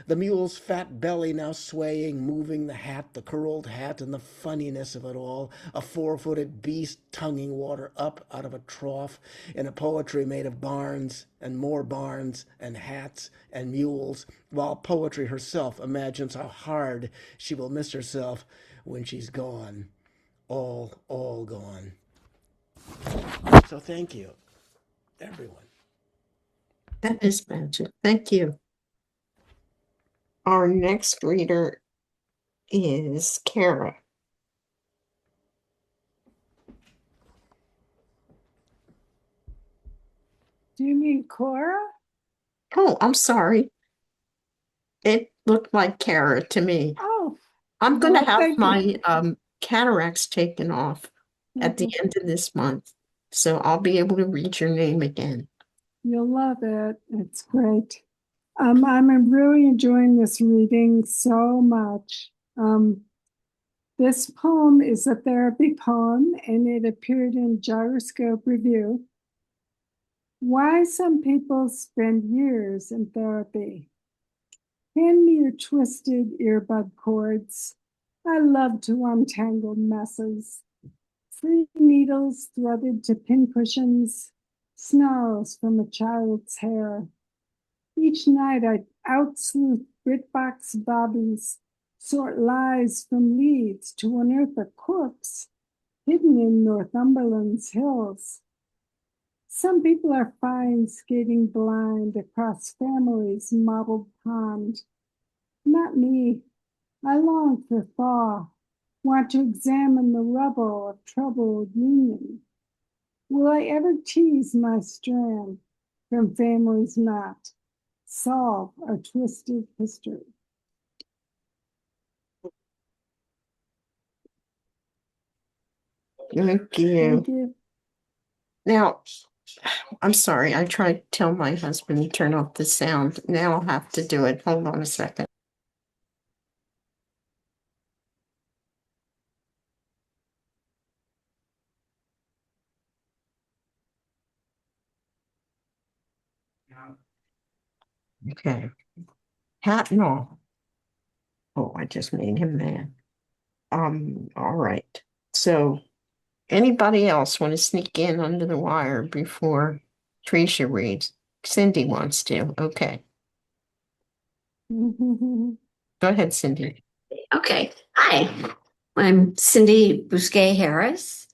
The mule's fat belly now swaying, moving the hat, the curled hat, and the funniness of it all. A 4-footed beast tonguing water up out of a trough in a poetry made of barns and more barns and hats and mules, while poetry herself imagines how hard she will miss herself when she's gone. All gone. So thank you, everyone. That is magic. Thank you. Our next reader is Kara. Do you mean Cora? Oh, I'm sorry. It looked like Kara to me. Oh, I'm going to well, have thank you. my cataracts taken off at the end of this month, so I'll be able to read your name again. You'll love it. It's great. I'm really enjoying this reading so much. This poem is a therapy poem, and it appeared in Gyroscope Review. Why some people spend years in therapy. Hand me your twisted earbud cords. I love to untangle messes. Free needles threaded to pincushions, snarls from a child's hair. Each night I out-sleuth BritBox bobbies, sort lies from leads to unearth a corpse hidden in Northumberland's hills. Some people are fine skating blind across family's mottled pond. Not me. I long for thaw, want to examine the rubble of troubled union. Will I ever tease my strand from family's knot, solve a twisted history? Thank you. Thank you. Now, I'm sorry. I tried to tell my husband to turn off the sound. Now I'll have to do it. Hold on a second. Okay. Hat and all. Oh, I just made him mad. All right. So anybody else want to sneak in under the wire before Tricia reads? Cindy wants to. Okay. Go ahead, Cindy. Okay. Hi, I'm Cindy Bousquet Harris,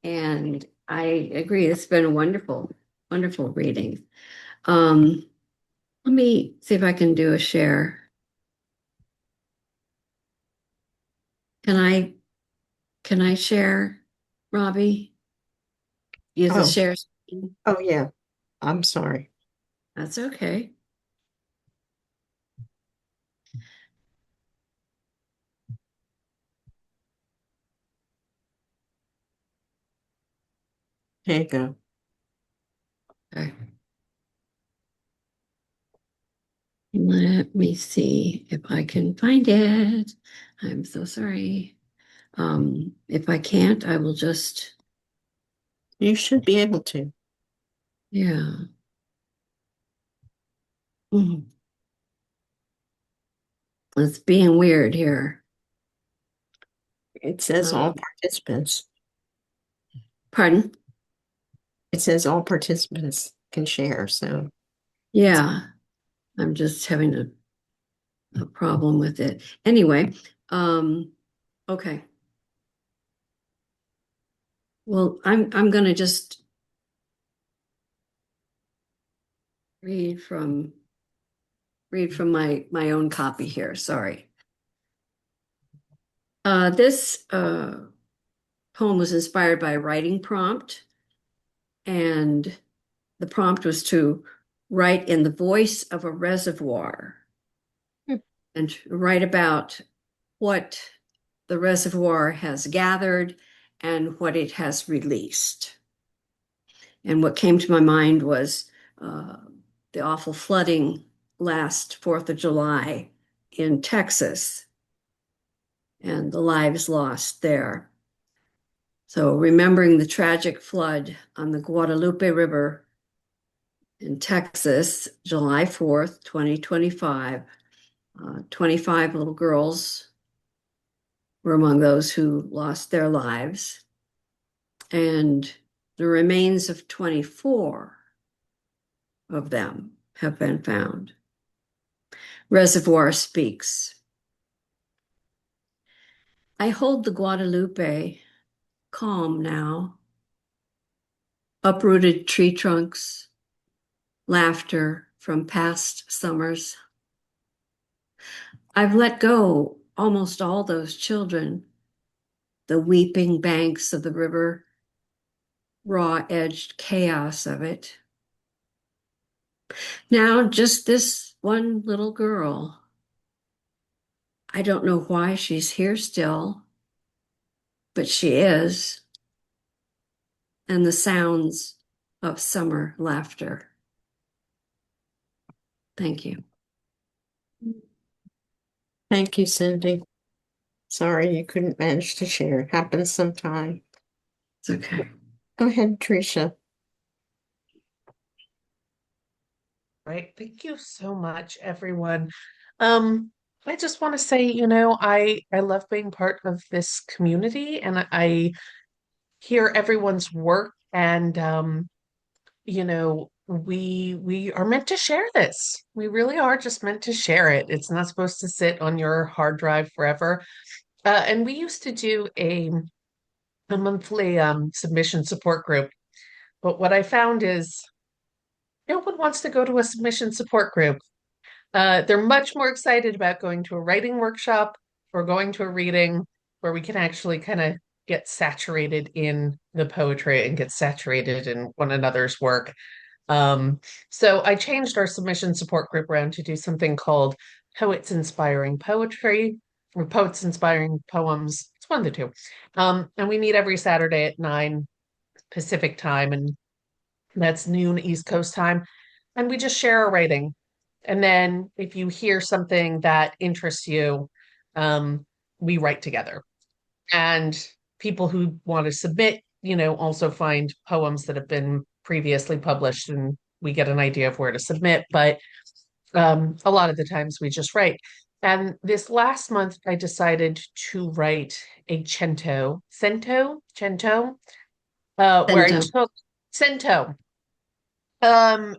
and I agree. It's been a wonderful, wonderful reading. Let me see if I can do a share. Can I share, Robbie? Use the Oh, share screen? oh yeah. I'm sorry. That's okay. Here you go. Okay. Let me see if I can find it. I'm so sorry. If I can't, I will just, You should be able to. yeah. Mhm. It's being weird here. It says all Um, participants. Pardon? It says all participants can share. So Yeah, I'm just having a problem with it. Anyway, okay. Well, I'm gonna just read from my own copy here. Sorry. This poem was inspired by a writing prompt, and the prompt was to write in the voice of a reservoir and to write about what the reservoir has gathered and what it has released. And what came to my mind was uh, the awful flooding last 4th of July in Texas and the lives lost there. So, remembering the tragic flood on the Guadalupe River in Texas, July 4th, 2025, 25 little girls were among those who lost their lives. And the remains of 24 of them have been found. Reservoir speaks. I hold the Guadalupe calm now. Uprooted tree trunks, laughter from past summers. I've let go almost all those children, the weeping banks of the river, raw-edged chaos of it. Now just this one little girl. I don't know why she's here still, but she is. And the sounds of summer laughter. Thank you. thank you, Cindy. Sorry you couldn't manage to share. It happens sometime. It's okay. Go ahead, Tricia. Right. Thank you so much, everyone. I just want to say, I love being part of this community and I hear everyone's work and we are meant to share this. We really are just meant to share it. It's not supposed to sit on your hard drive forever. And we used to do a monthly submission support group. But what I found is no one wants to go to a submission support group. They're much more excited about going to a writing workshop or going to a reading where we can actually kind of get saturated in the poetry and get saturated in one another's work. So I changed our submission support group around to do something called Poets Inspiring Poetry or Poets Inspiring Poems. It's one of the two. And we meet every Saturday at 9 Pacific time, and that's noon East Coast time. And we just share our writing. And then if you hear something that interests you, we write together. And people who want to submit, also find poems that have been previously published, and we get an idea of where to submit. But a lot of the times we just write. And this last month, I decided to write a cento, where I Sento. took cento. Um,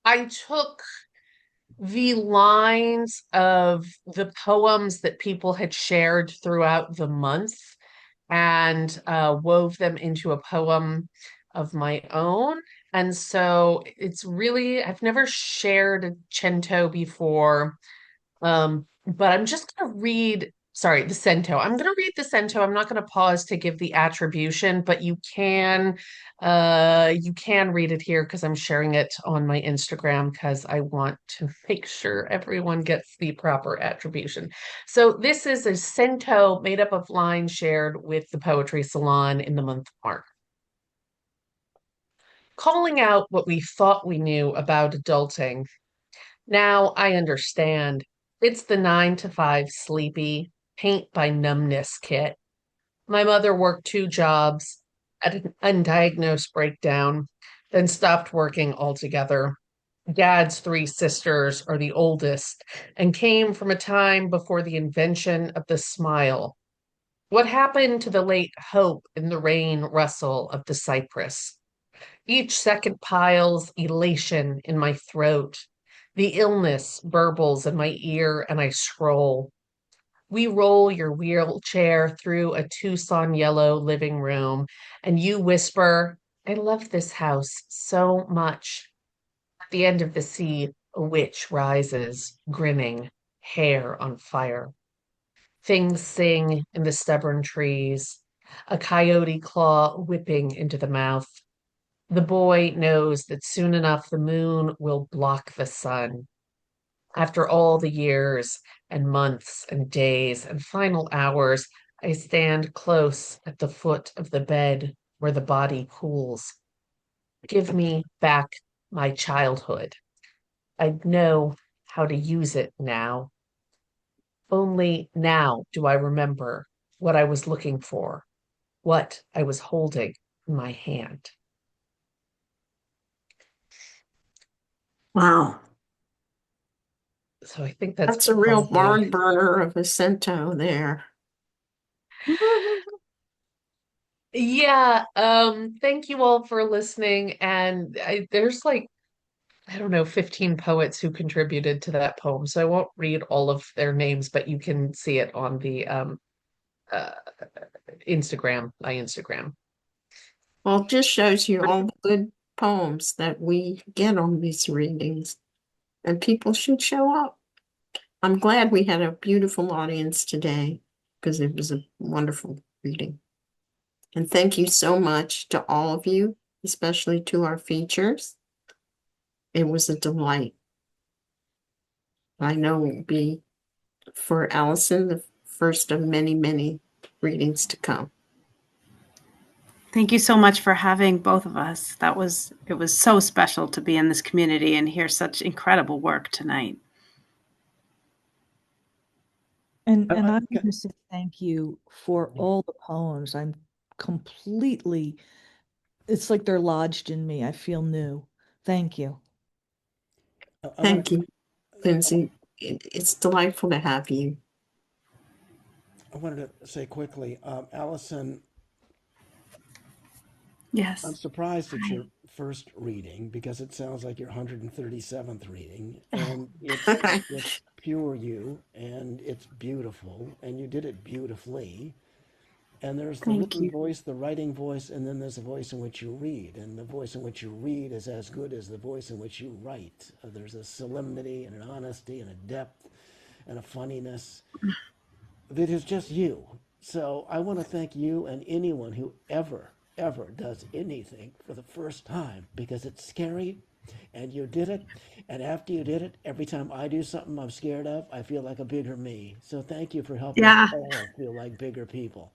I took the lines of the poems that people had shared throughout the month and wove them into a poem of my own. And so it's really, I've never shared a cento before. But I'm just going to read, sorry, the cento. I'm going to read the cento. I'm not going to pause to give the attribution, but you can read it here because I'm sharing it on my Instagram because I want to make sure everyone gets the proper attribution. So this is a cento made up of lines shared with the Poetry Salon in the month of March. Calling out what we thought we knew about adulting. Now I understand. It's the 9 to 5 sleepy, paint by numbness kit. My mother worked 2 jobs, had an undiagnosed breakdown, then stopped working altogether. Dad's 3 sisters are the oldest and came from a time before the invention of the smile. What happened to the late hope in the rain rustle of the cypress? Each second piles elation in my throat. The illness burbles in my ear, and I scroll. We roll your wheelchair through a Tucson yellow living room, and you whisper, I love this house so much. At the end of the sea, a witch rises, grinning, hair on fire. Things sing in the stubborn trees, a coyote claw whipping into the mouth. The boy knows that soon enough the moon will block the sun. After all the years and months and days and final hours, I stand close at the foot of the bed where the body cools. Give me back my childhood. I know how to use it now. Only now do I remember what I was looking for, what I was holding in my hand. Wow. So I think that's A real probably barn burner of a cento there. Yeah, thank you all for listening. And there's like, I don't know, 15 poets who contributed to that poem. So I won't read all of their names, but you can see it on the uh Instagram, my Instagram. Well, it just shows you all the good poems that we get on these readings, and people should show up. I'm glad we had a beautiful audience today because it was a wonderful reading. And thank you so much to all of you, especially to our features. It was a delight. I know it will be, for Allison, the first of many, many readings to come. Thank you so much for having both of us. It was so special to be in this community and hear such incredible work tonight. And I want to say thank you for all the poems. I'm completely, it's like they're lodged in me. I feel new. Thank you. Thank you, Lindsay. It's delightful to have you. I wanted to say quickly, Allison, Yes. I'm surprised it's your first reading because it sounds like your 137th reading, and it's pure you, and it's beautiful, and you did it beautifully. And there's the Thank written you. voice, the writing voice, and then there's the voice in which you read. And the voice in which you read is as good as the voice in which you write. There's a solemnity and an honesty and a depth and a funniness that is just you. So I want to thank you and anyone who ever does anything for the first time because it's scary and you did it. And after you did it, every time I do something I'm scared of, I feel like a bigger me. So thank you for helping us Yeah. all feel like bigger people.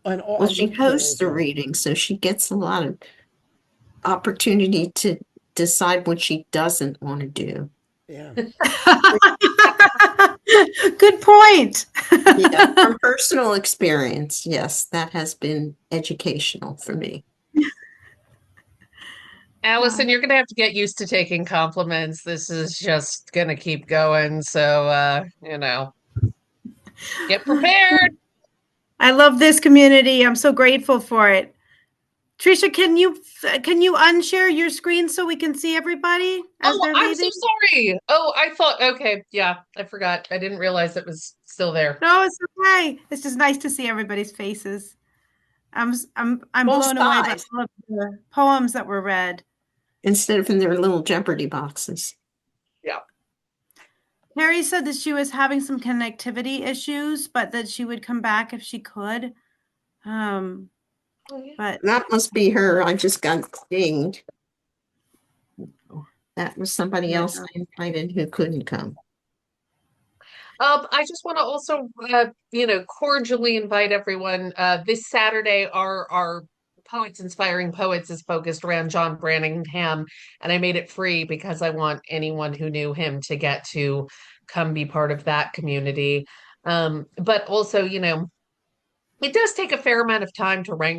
Well, she hosts the reading, so she gets a lot of opportunity to decide what she doesn't want to do. Yeah. Good point. Yeah, from personal experience, yes, that has been educational for me. Allison, you're gonna have to get used to taking compliments. This is just gonna keep going. So get prepared. I love this community. I'm so grateful for it. Trisha, can you unshare your screen so we can see everybody as Oh, they're I'm so leaving? sorry. Oh, I thought, okay, yeah, I forgot. I didn't realize it was still there. No, it's okay. It's just nice to see everybody's faces. I'm Full blown away by size. all of the poems that were read. Instead of in their little Jeopardy boxes. Yeah. Carrie said that she was having some connectivity issues, but that she would come back if she could. But that must be her. I just got dinged. That was somebody else I invited who couldn't come. I just want to also, cordially invite everyone. This Saturday, our Poets Inspiring Poets is focused around John Branningham, and I made it free because I want anyone who knew him to get to come be part of that community. But also, it does take a fair amount of time to rank